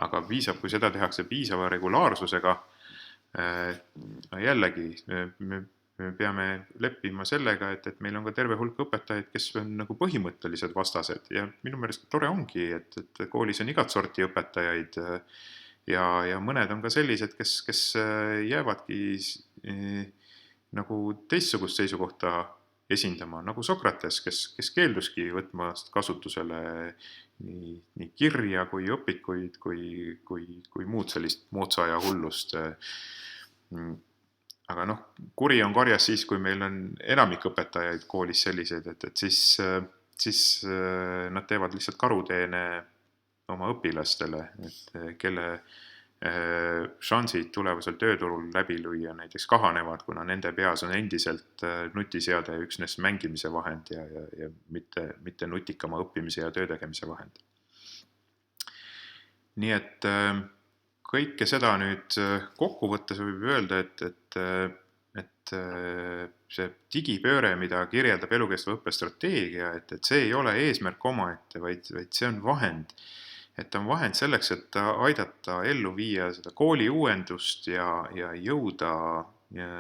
aga piisab, kui seda tehakse piisava regulaarsusega. Jällegi, me peame leppima sellega, et meil on ka terve hulk õpetajaid, kes on nagu põhimõttelised vastased ja minu meelest tore ongi, et koolis on igat sorti õpetajaid ja mõned on ka sellised, kes jäävadki nagu teistsugust seisukohta esindama, nagu Sokrates, kes keelduski võtmast kasutusele nii kirja kui õpikuid kui muud sellist moodsa aja hullust. Aga kuri on karjas siis, kui meil on enamik õpetajaid koolis sellised, et siis nad teevad lihtsalt karuteene oma õpilastele, et kelle šansid tulevasel tööturul läbi lüüa näiteks kahanevad, kuna nende peas on endiselt nutiseade üksnes mängimise vahend ja mitte nutikama õppimise ja töötegemise vahend. Nii et kõike seda nüüd kokku võttes võib öelda, et see digipööre, mida kirjeldab elukestva õppe strateegia, et see ei ole eesmärk omaette, vaid see on vahend. Et on vahend selleks, et aidata ellu viia seda kooli uuendust ja jõuda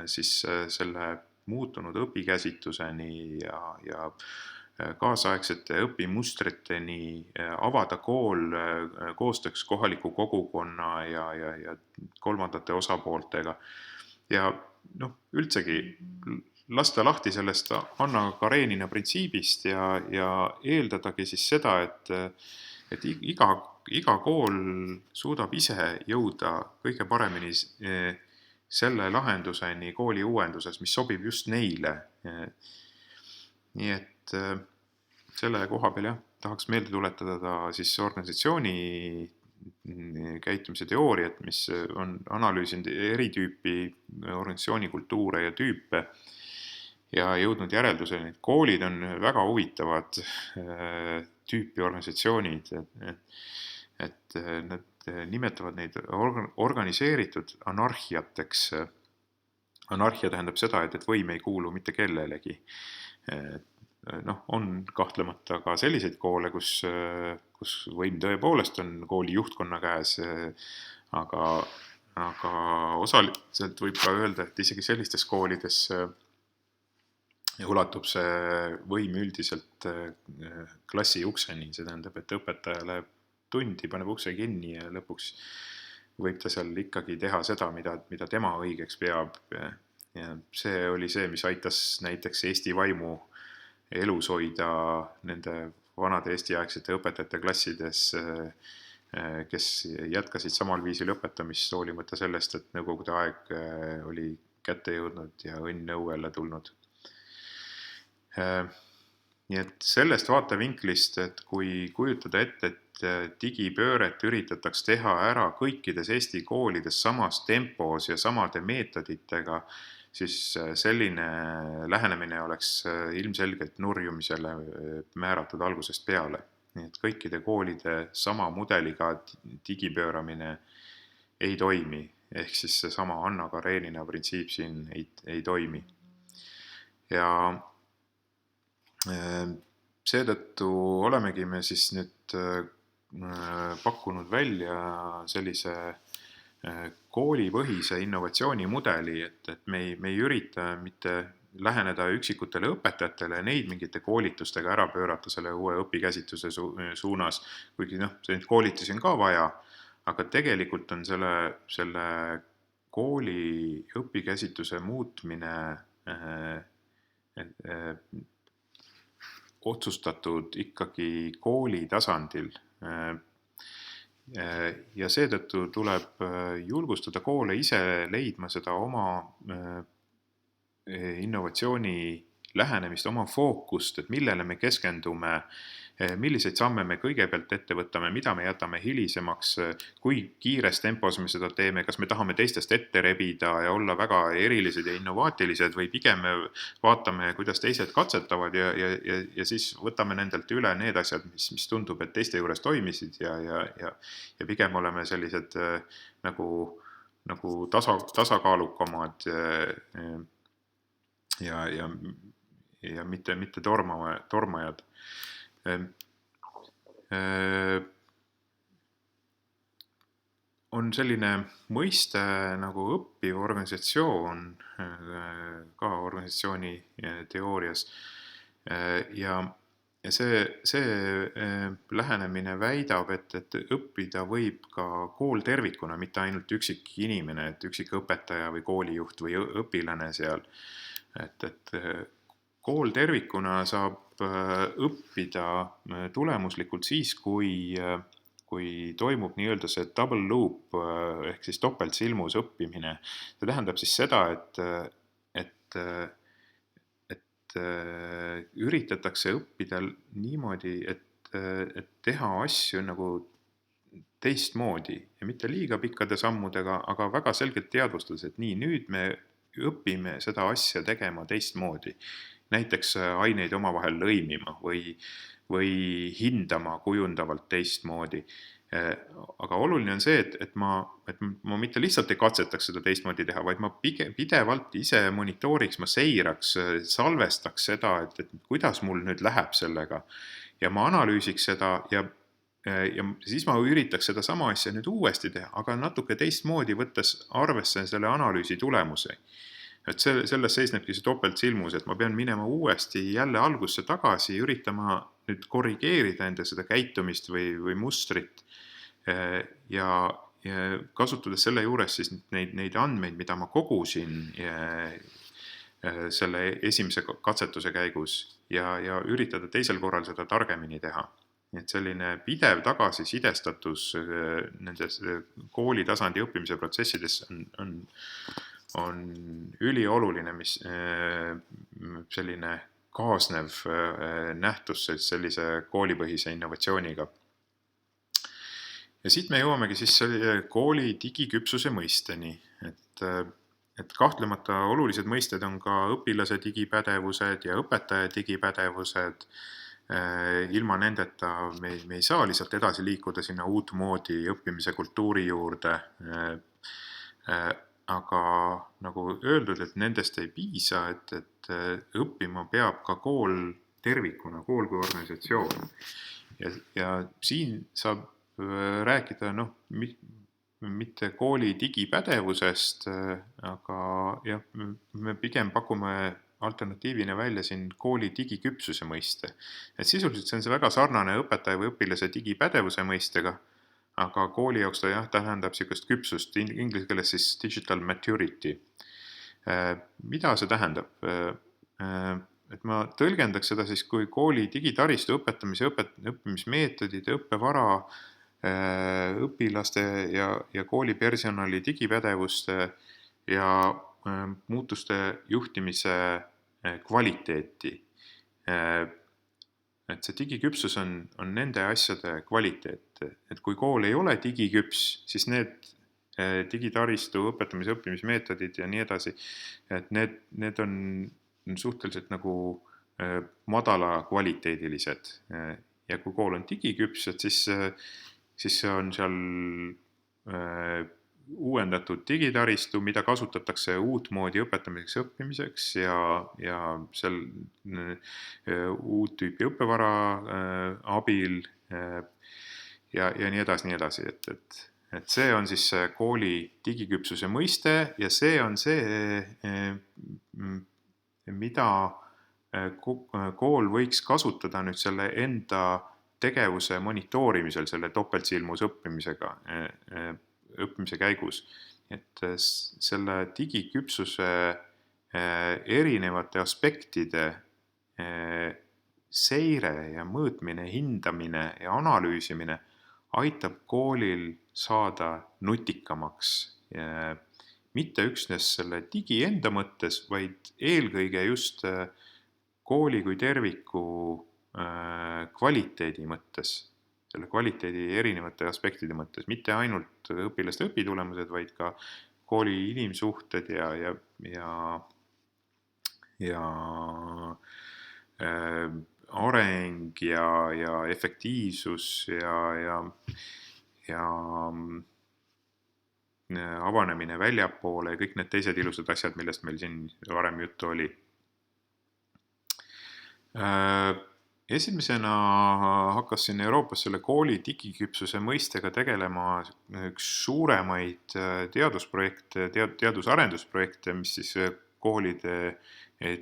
siis selle muutunud õpikäsituseni ja kaasaegsete õpimustriteni, avada kool koostööks kohaliku kogukonna ja kolmandate osapooltega. Ja üldsegi lasta lahti sellest Anna Karenina printsiibist ja eeldadagi siis seda, et iga kool suudab ise jõuda kõige paremini selle lahenduseni kooli uuenduses, mis sobib just neile. Nii et selle koha peal tahaks meelde tuletada siis organisatsiooni käitumise teooriat, mis on analüüsinud eri tüüpi organisatsioonikultuure ja tüüpe ja jõudnud järelduseni, et koolid on väga huvitavad tüüpi organisatsioonid, et nad nimetavad neid organiseeritud anarhiateks. Anarhia tähendab seda, et võim ei kuulu mitte kellelegi. On kahtlemata ka selliseid koole, kus võim tõepoolest on kooli juhtkonna käes, aga osaliselt võib ka öelda, et isegi sellistes koolides ulatub see võim üldiselt klassi ukseni, see tähendab, et õpetaja läheb tundi, paneb ukse kinni ja lõpuks võib ta seal ikkagi teha seda, mida tema õigeks peab. Ja see oli see, mis aitas näiteks Eesti vaimu elus hoida nende vanade eestiaegsete õpetajate klassides, kes jätkasid samal viisil õpetamist hoolimata sellest, et nõukogude aeg oli kätte jõudnud ja õnn õuele tulnud. Nii et sellest vaatevinklist, et kui kujutada ette, et digipööret üritataks teha ära kõikides Eesti koolides samas tempos ja samade meetoditega, siis selline lähenemine oleks ilmselgelt nurjumisele määratud algusest peale. Nii et kõikide koolide sama mudeliga digipööramine ei toimi, ehk siis see sama Anna Karenina printsiip siin ei toimi. Ja seetõttu olemegi me siis nüüd pakkunud välja sellise koolipõhise innovatsioonimudeli, et me ei ürita mitte läheneda üksikutele õpetajatele ja neid mingite koolitustega ära pöörata selle uue õpikäsitluse suunas, kuigi neid koolitusi on ka vaja, aga tegelikult on selle kooli õpikäsitluse muutmine otsustatud ikkagi kooli tasandil. Ja seetõttu tuleb julgustada koole ise leidma seda oma innovatsiooni lähenemist, oma fookust, et millele me keskendume, milliseid samme me kõigepealt ette võtame, mida me jätame hilisemaks, kui kiires tempos me seda teeme, kas me tahame teistest ette rebida ja olla väga erilised ja innovaatilised või pigem me vaatame, kuidas teised katsetavad ja siis võtame nendelt üle need asjad, mis tundub, et teiste juures toimisid ja pigem oleme sellised nagu tasakaalukamad ja mitte tormajad. On selline mõiste nagu õppiv organisatsioon ka organisatsiooni teoorias ja see lähenemine väidab, et õppida võib ka kool tervikuna, mitte ainult üksik inimene, et üksik õpetaja või koolijuht või õpilane seal. Et kool tervikuna saab õppida tulemuslikult siis, kui toimub nii-öelda see double loop ehk siis topeltsilmus õppimine. See tähendab siis seda, et üritatakse õppida niimoodi, et teha asju nagu teistmoodi ja mitte liiga pikkade sammudega, aga väga selgelt teadvustades, et nii, nüüd me õpime seda asja tegema teistmoodi. Näiteks aineid omavahel lõimima või hindama kujundavalt teistmoodi. Aga oluline on see, et ma mitte lihtsalt ei katsetaks seda teistmoodi teha, vaid ma pidevalt ise monitooriks, ma seiraks, salvestaks seda, et kuidas mul nüüd läheb sellega. Ja ma analüüsiks seda ja siis ma üritaks seda sama asja nüüd uuesti teha, aga natuke teistmoodi võttes arvesse selle analüüsi tulemusi. Et selles seisnebki see topeltsilmus, et ma pean minema uuesti jälle algusse tagasi, üritama nüüd korrigeerida enda seda käitumist või mustrit ja kasutades selle juures siis neid andmeid, mida ma kogusin selle esimese katsetuse käigus ja üritada teisel korral seda targemini teha. Et selline pidev tagasisidestatus nendes kooli tasandi õppimise protsessides on ülioluline, mis selline kaasnev nähtus sellise koolipõhise innovatsiooniga. Ja siit me jõuamegi siis kooli digiküpsuse mõisteni, et et kahtlemata olulised mõisted on ka õpilase digipädevused ja õpetaja digipädevused. Ilma nendeta me ei saa lihtsalt edasi liikuda sinna uutmoodi õppimise kultuuri juurde. Aga nagu öeldud, et nendest ei piisa, et õppima peab ka kool tervikuna, kool kui organisatsioon. Ja siin saab rääkida mitte kooli digipädevusest, aga jah, me pigem pakume alternatiivina välja siin kooli digiküpsuse mõiste. Et sisuliselt see on see väga sarnane õpetaja või õpilase digipädevuse mõistega, aga kooli jaoks ta tähendab sellist küpsust, inglise keeles siis digital maturity. Mida see tähendab? Et ma tõlgendaks seda siis kui kooli digitaristu õpetamise, õppimismeetodid, õppevara, õpilaste ja kooli personali digipädevuste ja muutuste juhtimise kvaliteeti. Et see digiküpsus on nende asjade kvaliteet. Et kui kool ei ole digiküps, siis need digitaristu, õpetamise, õppimismeetodid ja nii edasi, et need on suhteliselt nagu madala kvaliteedilised. Ja kui kool on digiküps, et siis see on seal uuendatud digitaristu, mida kasutatakse uutmoodi õpetamiseks, õppimiseks ja seal uut tüüpi õppevara abil ja nii edasi. Et see on siis kooli digiküpsuse mõiste ja see on see, mida kool võiks kasutada nüüd selle enda tegevuse monitoorimisel, selle topeltsilmus õppimise käigus. Et selle digiküpsuse erinevate aspektide seire ja mõõtmine, hindamine ja analüüsimine aitab koolil saada nutikamaks. Mitte üksnes selle digi enda mõttes, vaid eelkõige just kooli kui terviku kvaliteedi mõttes, selle kvaliteedi erinevate aspektide mõttes, mitte ainult õpilaste õpitulemused, vaid ka kooli inimsuhted ja areng ja efektiivsus ja avanemine väljapoole ja kõik need teised ilusad asjad, millest meil siin varem juttu oli. Esimesena hakkas siin Euroopas selle kooli digiküpsuse mõistega tegelema üks suuremaid teadusarendusprojekte, mis siis koolide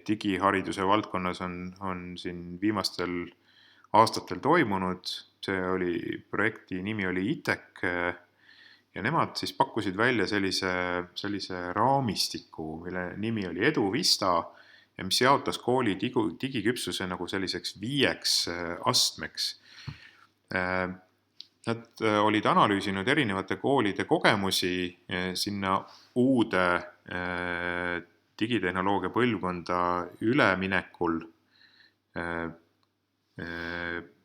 digihariduse valdkonnas on siin viimastel aastatel toimunud. See projekti nimi oli ITEC ja nemad siis pakkusid välja sellise raamistiku, mille nimi oli EduVista ja mis jaotas kooli digiküpsuse nagu selliseks 5 astmeks. Nad olid analüüsinud erinevate koolide kogemusi sinna uude digitehnoloogia põlvkonda üleminekul,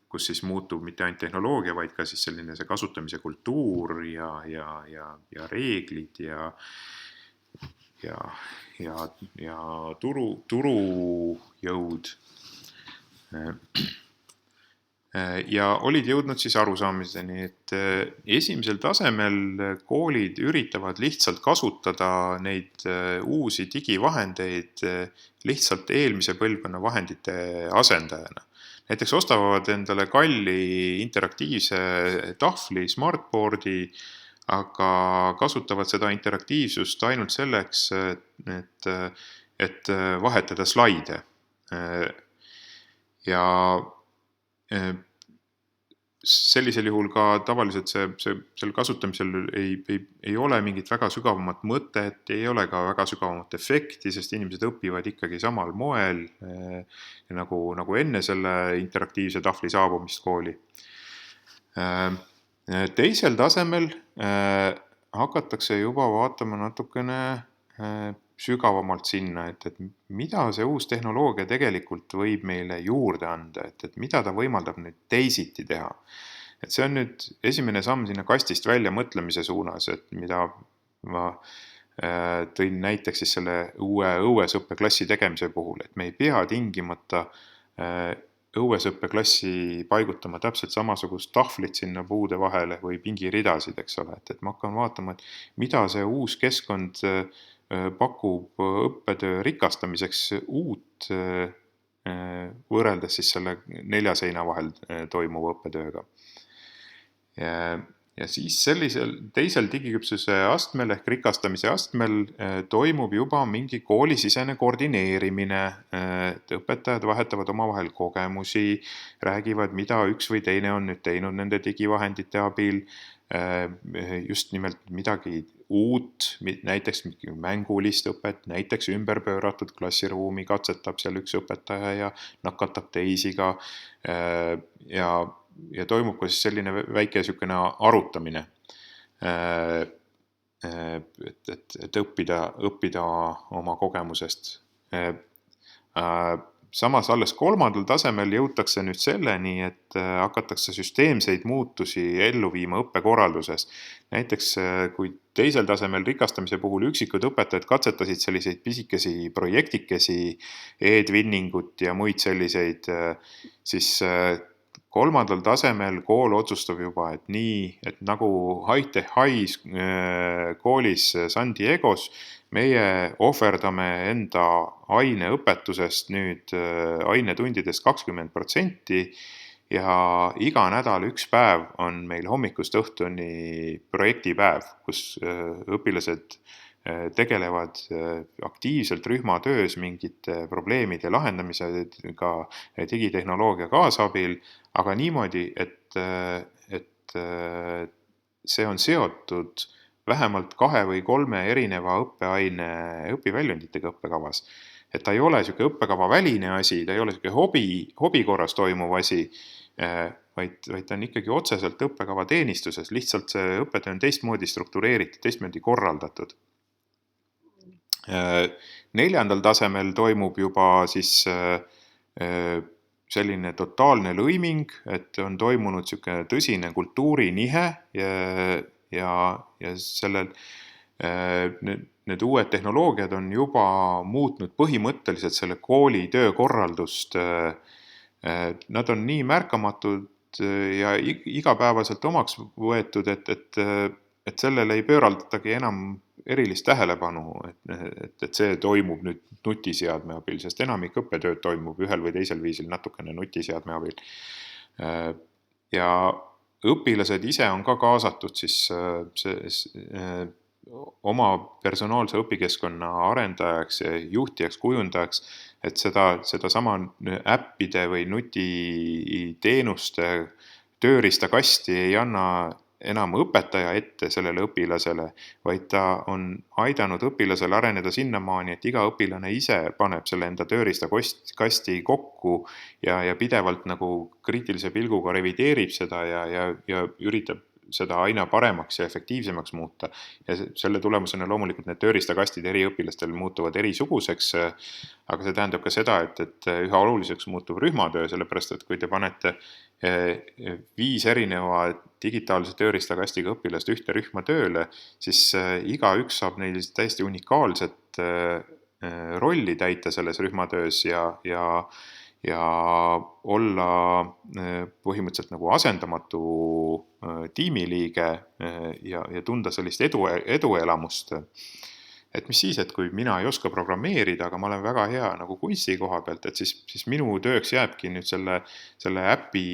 kus siis muutub mitte ainult tehnoloogia, vaid ka siis selline see kasutamise kultuur ja reeglid ja turujõud. Ja olid jõudnud siis arusaamiseni, et esimesel tasemel koolid üritavad lihtsalt kasutada neid uusi digivahendeid lihtsalt eelmise põlvkonna vahendite asendajana. Näiteks ostavad endale kalli interaktiivse tahvli, smartboardi, aga kasutavad seda interaktiivsust ainult selleks, et vahetada slaide. Ja sellisel juhul ka tavaliselt seal kasutamisel ei ole mingit väga sügavamat mõtet, ei ole ka väga sügavamat efekti, sest inimesed õpivad ikkagi samal moel nagu enne selle interaktiivse tahvli saabumist kooli. Teisel tasemel hakatakse juba vaatama natukene sügavamalt sinna, et mida see uus tehnoloogia tegelikult võib meile juurde anda, et mida ta võimaldab nüüd teisiti teha. Et see on nüüd esimene samm sinna kastist välja mõtlemise suunas, et mida ma tõin näiteks siis selle uue õuesõppeklassi tegemise puhul, et me ei pea tingimata õuesõppeklassi paigutama täpselt samasugust tahvlit sinna puude vahele või pingiridasid, eks ole, et ma hakkan vaatama, et mida see uus keskkond pakub õppetöö rikastamiseks uut võrreldes siis selle 4 seina vahel toimuva õppetööga. Ja siis sellisel teisel digiküpsuse astmel ehk rikastamise astmel toimub juba mingi koolisisene koordineerimine, et õpetajad vahetavad omavahel kogemusi, räägivad, mida üks või teine on nüüd teinud nende digivahendite abil, just nimelt midagi uut, näiteks mängulist õpet, näiteks ümberpööratud klassiruumi katsetab seal üks õpetaja ja nakatab teisi ka ja toimub ka siis selline väike sükene arutamine, et õppida oma kogemusest. Samas alles 3. tasemel jõutakse nüüd selleni, et hakatakse süsteemseid muutusi ellu viima õppekorralduses. Näiteks kui 2. tasemel rikastamise puhul üksikud õpetajad katsetasid selliseid pisikesi projektikesi, e-twinningut ja muid selliseid, siis 3. tasemel kool otsustab juba, et nii, et nagu High-Tech High koolis San Diegos, meie ohverdame enda aineõpetusest nüüd ainetundidest 20% ja iga nädal 1 päev on meil hommikust õhtuni projektipäev, kus õpilased tegelevad aktiivselt rühmatöös mingite probleemide lahendamisega digitehnoloogia kaasabil, aga niimoodi, et see on seotud vähemalt 2 või 3 erineva õppeaine õpiväljunditega õppekavas. Et ta ei ole selline õppekava väline asi, ta ei ole selline hobi korras toimuv asi, vaid ta on ikkagi otseselt õppekava teenistuses, lihtsalt see õppetöö on teistmoodi struktureeritud, teistmoodi korraldatud. 4. tasemel toimub juba siis selline totaalne lõiming, et on toimunud selline tõsine kultuurinihe ja sellel need uued tehnoloogiad on juba muutnud põhimõtteliselt selle kooli töökorraldust. Nad on nii märkamatud ja igapäevaselt omaks võetud, et sellele ei pööraldatagi enam erilist tähelepanu, et see toimub nüüd nutiseadme abil, sest enamik õppetööd toimub ühel või teisel viisil natukene nutiseadme abil. Ja õpilased ise on ka kaasatud siis oma personaalse õpikeskkonna arendajaks ja juhtijaks, kujundajaks, et seda sama äppide või nutiteenuste tööriistakasti ei anna enam õpetaja ette sellele õpilasele, vaid ta on aidanud õpilasele areneda sinnamaani, et iga õpilane ise paneb selle enda tööriistakasti kokku ja pidevalt nagu kriitilise pilguga revideerib seda ja üritab seda aina paremaks ja efektiivsemaks muuta. Ja selle tulemusena loomulikult need tööriistakastid eri õpilastel muutuvad erisuguseks, aga see tähendab ka seda, et üha oluliseks muutub rühmatöö, sellepärast et kui te panete 5 erineva digitaalse tööriistakastiga õpilast ühte rühma tööle, siis igaüks saab neil täiesti unikaalset rolli täita selles rühmatöös ja olla põhimõtteliselt nagu asendamatu tiimiliige ja tunda sellist eduelamust. Et mis siis, et kui mina ei oska programmeerida, aga ma olen väga hea nagu kunsti koha pealt, et siis minu tööks jääbki nüüd selle äpi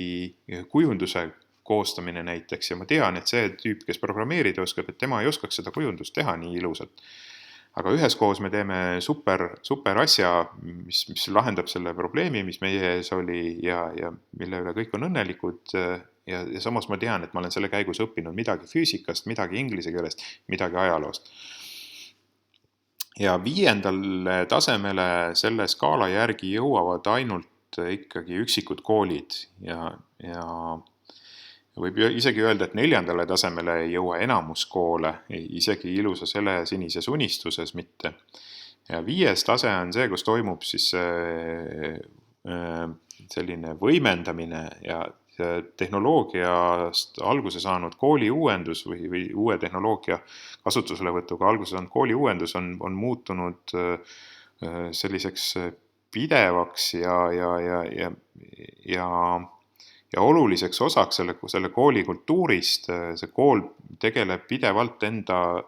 kujunduse koostamine näiteks ja ma tean, et see tüüp, kes programmeerida oskab, et tema ei oskaks seda kujundust teha nii ilusalt. Aga üheskoos me teeme super asja, mis lahendab selle probleemi, mis meie ees oli ja mille üle kõik on õnnelikud ja samas ma tean, et ma olen selle käigus õppinud midagi füüsikast, midagi inglise keelest, midagi ajaloost. Ja 5. tasemele selle skaala järgi jõuavad ainult ikkagi üksikud koolid ja võib isegi öelda, et 4. tasemele ei jõua enamus koole, isegi ilusa sinises unistuses mitte. Ja 5. tase on see, kus toimub siis selline võimendamine ja tehnoloogiast alguse saanud kooli uuendus või uue tehnoloogia kasutuselevõtuga alguse saanud kooli uuendus on muutunud selliseks pidevaks ja oluliseks osaks selle kooli kultuurist. See kool tegeleb pidevalt enda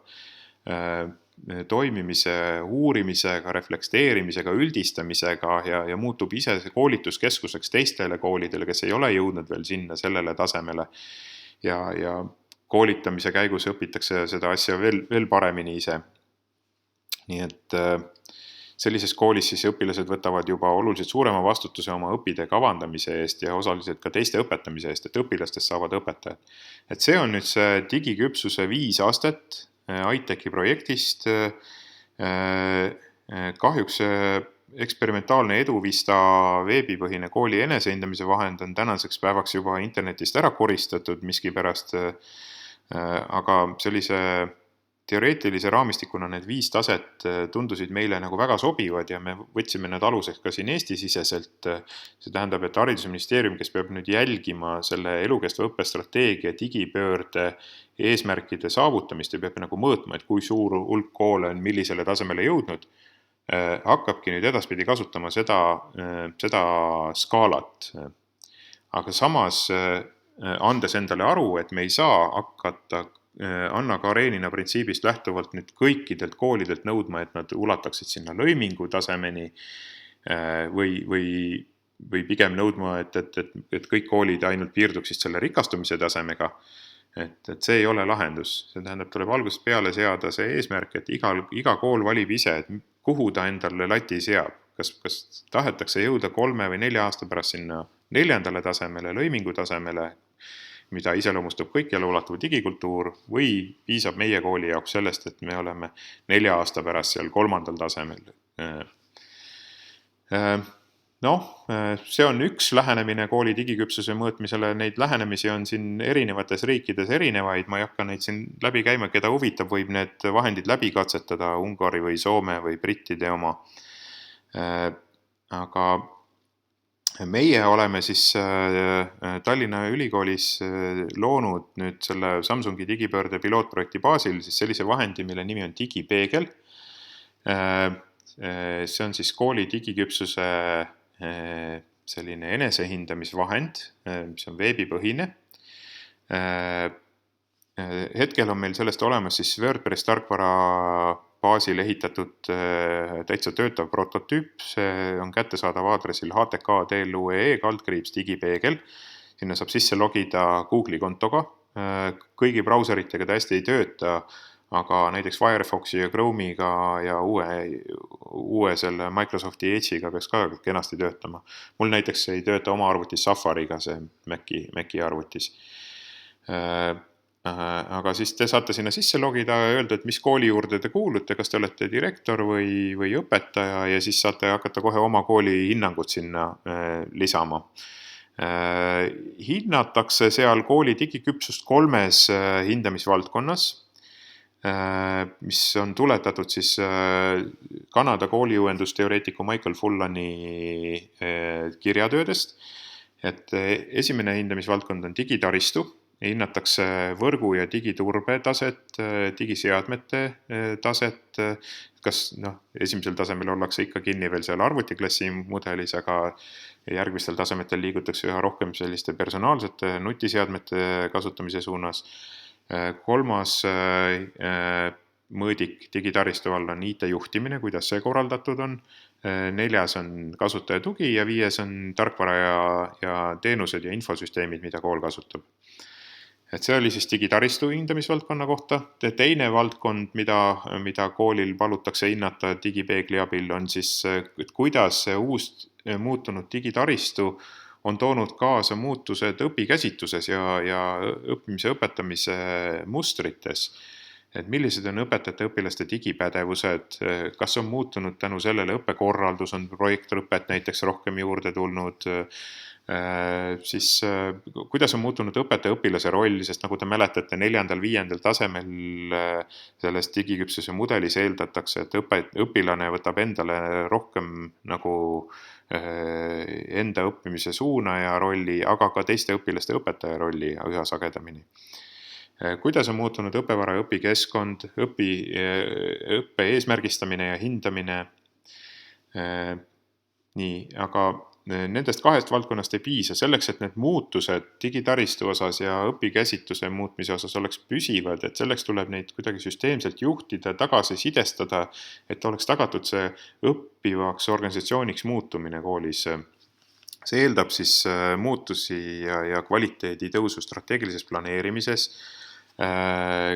toimimise uurimisega, reflekteerimisega, üldistamisega ja muutub ise koolituskeskuseks teistele koolidele, kes ei ole jõudnud veel sinna sellele tasemele. Ja koolitamise käigus õpitakse seda asja veel paremini ise. Nii et sellises koolis siis õpilased võtavad juba oluliselt suurema vastutuse oma õpitee kavandamise eest ja osaliselt ka teiste õpetamise eest, et õpilastest saavad õpetajad. Et see on nüüd see digiküpsuse 5 aastat ITECi projektist. Kahjuks eksperimentaalne Eduvista veebipõhine kooli enesehindamise vahend on tänaseks päevaks juba internetist ära koristatud miskipärast, aga sellise teoreetilise raamistikuna need 5 taset tundusid meile nagu väga sobivad ja me võtsime need aluseks ka siin Eesti-siseselt. See tähendab, et haridusministeerium, kes peab nüüd jälgima selle elukestva õppestrateegia digipöörde eesmärkide saavutamist ja peab nagu mõõtma, et kui suur hulk koole on millisele tasemele jõudnud, hakkabki nüüd edaspidi kasutama seda skaalat. Aga samas andes endale aru, et me ei saa hakata Anna Karenina printsiibist lähtuvalt nüüd kõikidelt koolidelt nõudma, et nad ulataksid sinna lõimingu tasemeni või pigem nõudma, et kõik koolid ainult piirduksid selle rikastumise tasemega. Et see ei ole lahendus. See tähendab, tuleb algusest peale seada see eesmärk, et iga kool valib ise, et kuhu ta endale lati seab. Kas tahetakse jõuda 3 või 4 aasta pärast sinna 4. tasemele, lõimingu tasemele, mida iseloomustab kõikjale ulatuv digikultuur, või piisab meie kooli jaoks sellest, et me oleme 4 aasta pärast seal 3. tasemel. See on üks lähenemine kooli digiküpsuse mõõtmisele. Neid lähenemisi on siin erinevates riikides erinevaid. Ma ei hakka neid siin läbi käima, keda huvitab, võib need vahendid läbi katsetada, Ungari või Soome või brittide oma. Aga meie oleme siis Tallinna Ülikoolis loonud nüüd selle Samsungi digipöörde pilootprojekti baasil siis sellise vahendi, mille nimi on Digipeegel. See on siis kooli digiküpsuse selline enesehindamisvahend, mis on veebipõhine. Hetkel on meil sellest olemas siis WordPress tarkvara baasil ehitatud täitsa töötav prototüüp. See on kättesaadav aadressil htkdlue/digipeegel. Sinna saab sisse logida Google'i kontoga. Kõigi brauseritega ta hästi ei tööta, aga näiteks Firefoxi ja Chrome'iga ja uue selle Microsofti Edge'iga peaks ka kenasti töötama. Mul näiteks ei tööta oma arvutis Safariga, see Maci arvutis. Aga siis te saate sinna sisse logida ja öelda, et mis kooli juurde te kuulute, kas te olete direktor või õpetaja, ja siis saate hakata kohe oma kooli hinnangut sinna lisama. Hinnatakse seal kooli digiküpsust 3 hindamisvaldkonnas, mis on tuletatud siis Kanada kooliuuendusteoreetiku Michael Fullani kirjatöödest. Et esimene hindamisvaldkond on digitaristu. Hinnatakse võrgu ja digiturbe taset, digiseadmete taset, kas esimesel tasemel ollakse ikka kinni veel seal arvutiklassi mudelis, aga järgmistel tasemetel liigutakse üha rohkem selliste personaalsete nutiseadmete kasutamise suunas. 3. mõõdik digitaristu all on IT-juhtimine, kuidas see korraldatud on. 4. on kasutaja tugi ja 5. on tarkvara ja teenused ja infosüsteemid, mida kool kasutab. Et see oli siis digitaristu hindamisvaldkonna kohta. Teine valdkond, mida koolil palutakse hinnata digipeegli abil, on siis, et kuidas see uus muutunud digitaristu on toonud kaasa muutused õpikäsitluses ja õppimise õpetamise mustrites. Et millised on õpetajate õpilaste digipädevused, kas on muutunud tänu sellele õppekorraldus, on projektorõpet näiteks rohkem juurde tulnud, Siis kuidas on muutunud õpetaja-õpilase roll, sest nagu te mäletate, 4.–5. tasemel selles digiküpsuse mudelis eeldatakse, et õpilane võtab endale rohkem nagu enda õppimise suunaja rolli, aga ka teiste õpilaste õpetaja rolli üha sagedamini. Kuidas on muutunud õppevara ja õpikeskkond, õppe eesmärgistamine ja hindamine? Nii, aga nendest kahest valdkonnast ei piisa. Selleks, et need muutused digitaristu osas ja õpikäsitluse muutmise osas oleks püsivad, et selleks tuleb neid kuidagi süsteemselt juhtida, tagasisidestada, et oleks tagatud see õppivaks organisatsiooniks muutumine koolis. See eeldab siis muutusi ja kvaliteedi tõusu strateegilises planeerimises,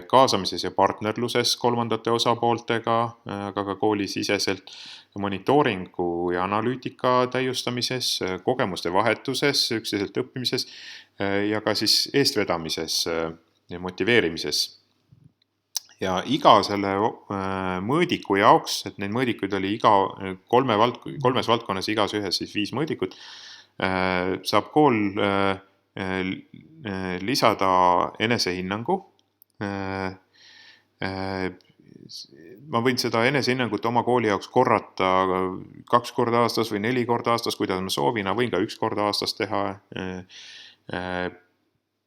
kaasamises ja partnerluses kolmandate osapooltega, aga ka koolisiseselt, monitooringu ja analüütika täiustamises, kogemuste vahetuses, üksteiselt õppimises ja ka siis eestvedamises ja motiveerimises. Ja iga selle mõõdiku jaoks, et neid mõõdikuid oli kolmes valdkonnas igas ühes siis 5 mõõdikut, saab kool lisada enesehinnangu. Ma võin seda enesehinnangut oma kooli jaoks korrata 2 korda aastas või 4 korda aastas, kuidas ma soovin, võin ka 1 korda aastas teha.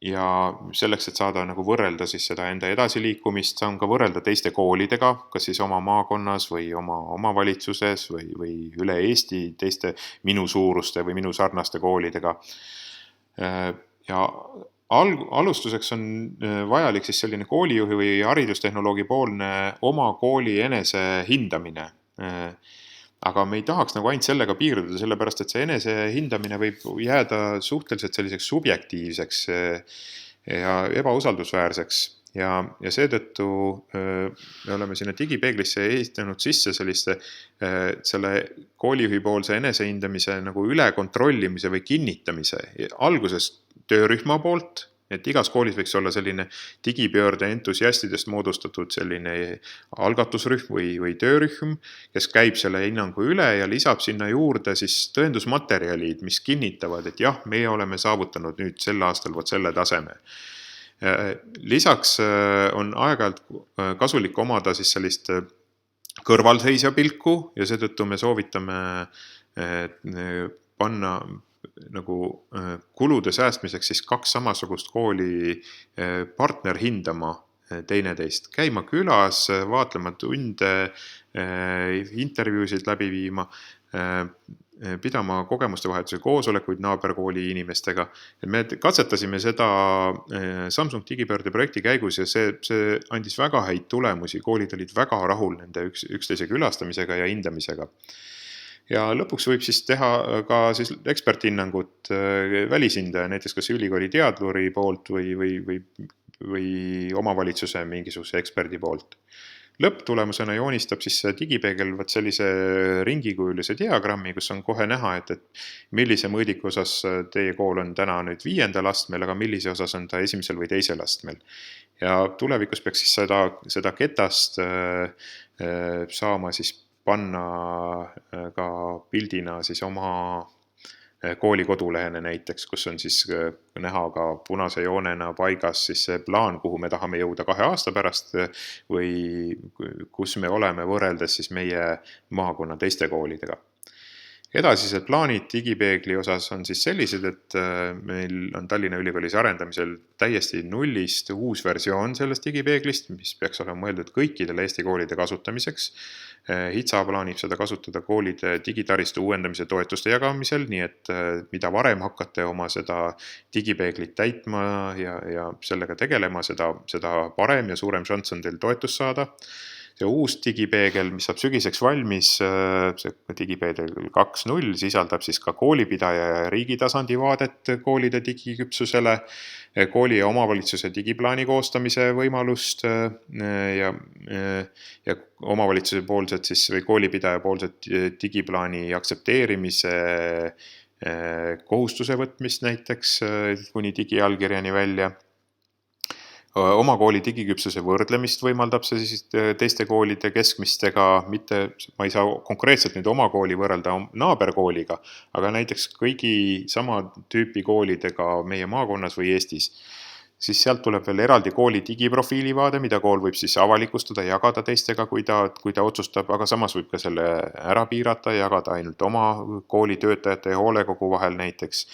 Ja selleks, et saada nagu võrrelda siis seda enda edasiliikumist, saan ka võrrelda teiste koolidega, kas siis oma maakonnas või oma omavalitsuses või üle Eesti teiste minu suuruste või minu sarnaste koolidega. Ja alustuseks on vajalik siis selline koolijuhi või haridustehnoloogi poolne oma kooli enese hindamine. Aga me ei tahaks nagu ainult sellega piirduda, sellepärast et see enese hindamine võib jääda suhteliselt selliseks subjektiivseks ja ebausaldusväärseks. Ja seetõttu me oleme sinna digipeeglisse ehitanud sisse selle koolijuhi poolse enesehindamise nagu ülekontrollimise või kinnitamise. Alguses töörühma poolt, et igas koolis võiks olla selline digipöörde entusiastidest moodustatud selline algatusrühm või töörühm, kes käib selle hinnangu üle ja lisab sinna juurde siis tõendusmaterjalid, mis kinnitavad, et jah, meie oleme saavutanud nüüd sel aastal selle taseme. Lisaks on aeg-ajalt kasulik omada siis sellist kõrvalseisja pilku ja seetõttu me soovitame panna nagu kulude säästmiseks siis 2 samasugust kooli partner hindama teineteist, käima külas, vaatlema tunde, intervjuusid läbi viima, pidama kogemuste vahetuse koosolekuid naaberkooli inimestega. Me katsetasime seda Samsung digipöörde projekti käigus ja see andis väga häid tulemusi, koolid olid väga rahul nende üksteise külastamisega ja hindamisega. Ja lõpuks võib siis teha ka siis eksperthinnangut välishindaja, näiteks kas ülikooli teadluri poolt või omavalitsuse mingisuguse eksperdi poolt. Lõpptulemusena joonistab siis digipeegel sellise ringikujulise diagrammi, kus on kohe näha, et millise mõõdiku osas teie kool on täna nüüd 5. astmel, aga millise osas on ta 1. või 2. astmel. Ja tulevikus peaks siis seda ketast saama siis panna ka pildina siis oma kooli kodulehene näiteks, kus on siis näha ka punase joonena paigas siis see plaan, kuhu me tahame jõuda 2 aasta pärast või kus me oleme võrreldes siis meie maakonna teiste koolidega. Edasised plaanid digipeegli osas on siis sellised, et meil on Tallinna Ülikoolis arendamisel täiesti nullist uus versioon sellest digipeeglist, mis peaks olema mõeldud kõikidele Eesti koolide kasutamiseks. HITSA plaanib seda kasutada koolide digitaristu uuendamise toetuste jagamisel, nii et mida varem hakkate oma seda digipeeglit täitma ja sellega tegelema, seda parem ja suurem šanss on teil toetust saada. See uus digipeegel, mis saab sügiseks valmis, see digipeegel 2.0 sisaldab siis ka koolipidaja ja riigi tasandi vaadet koolide digiküpsusele, kooli ja omavalitsuse digiplaani koostamise võimalust ja omavalitsuse poolset siis või koolipidaja poolset digiplaani aktsepteerimise kohustuse võtmist näiteks kuni digiallkirjani välja. Oma kooli digiküpsuse võrdlemist võimaldab see siis teiste koolide keskmistega, mitte, ma ei saa konkreetselt nüüd oma kooli võrrelda naaberkooliga, aga näiteks kõigi sama tüüpi koolidega meie maakonnas või Eestis. Siis sealt tuleb veel eraldi kooli digiprofiili vaade, mida kool võib siis avalikustada, jagada teistega, kui ta otsustab, aga samas võib ka selle ära piirata, jagada ainult oma kooli töötajate ja hoolekogu vahel näiteks.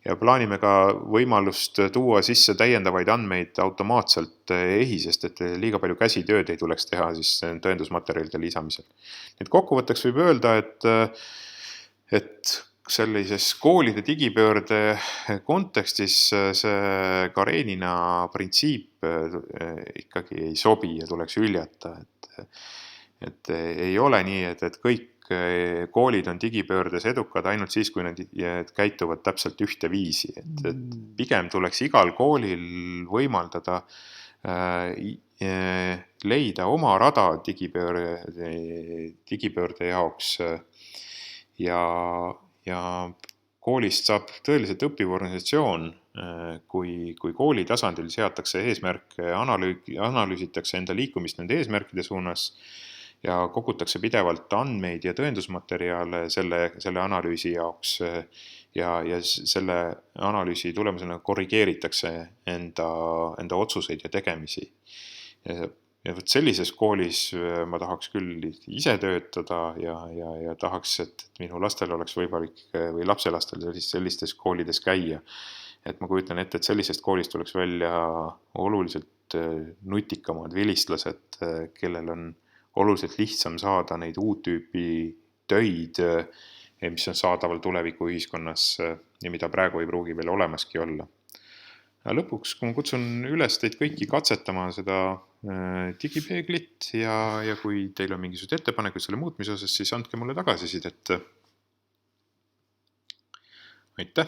Ja plaanime ka võimalust tuua sisse täiendavaid andmeid automaatselt EHIS-est, et liiga palju käsitööd ei tuleks teha siis tõendusmaterjalide lisamisel. Et kokkuvõtteks võib öelda, et sellises koolide digipöörde kontekstis see Karenina printsiip ikkagi ei sobi ja tuleks hüljata. Et ei ole nii, et kõik koolid on digipöördes edukad ainult siis, kui nad käituvad täpselt ühte viisi. Et pigem tuleks igal koolil võimaldada leida oma rada digipöörde jaoks ja koolist saab tõeliselt õppiv organisatsioon, kui kooli tasandil seatakse eesmärke, analüüsitakse enda liikumist nende eesmärkide suunas ja kogutakse pidevalt andmeid ja tõendusmaterjale selle analüüsi jaoks ja selle analüüsi tulemusena korrigeeritakse enda otsuseid ja tegemisi. Ja sellises koolis ma tahaks küll ise töötada ja tahaks, et minu lastel oleks võimalik või lapselastel sellistes koolides käia. Et ma kujutan ette, et sellisest koolist tuleks välja oluliselt nutikamad vilistlased, kellel on oluliselt lihtsam saada neid uut tüüpi töid, mis on saadaval tuleviku ühiskonnas ja mida praegu ei pruugi veel olemaski olla. Lõpuks, kui ma kutsun üles teid kõiki katsetama seda digipeeglit ja kui teil on mingisugused ettepanekud selle muutmise osas, siis andke mulle tagasisidet. Aitäh!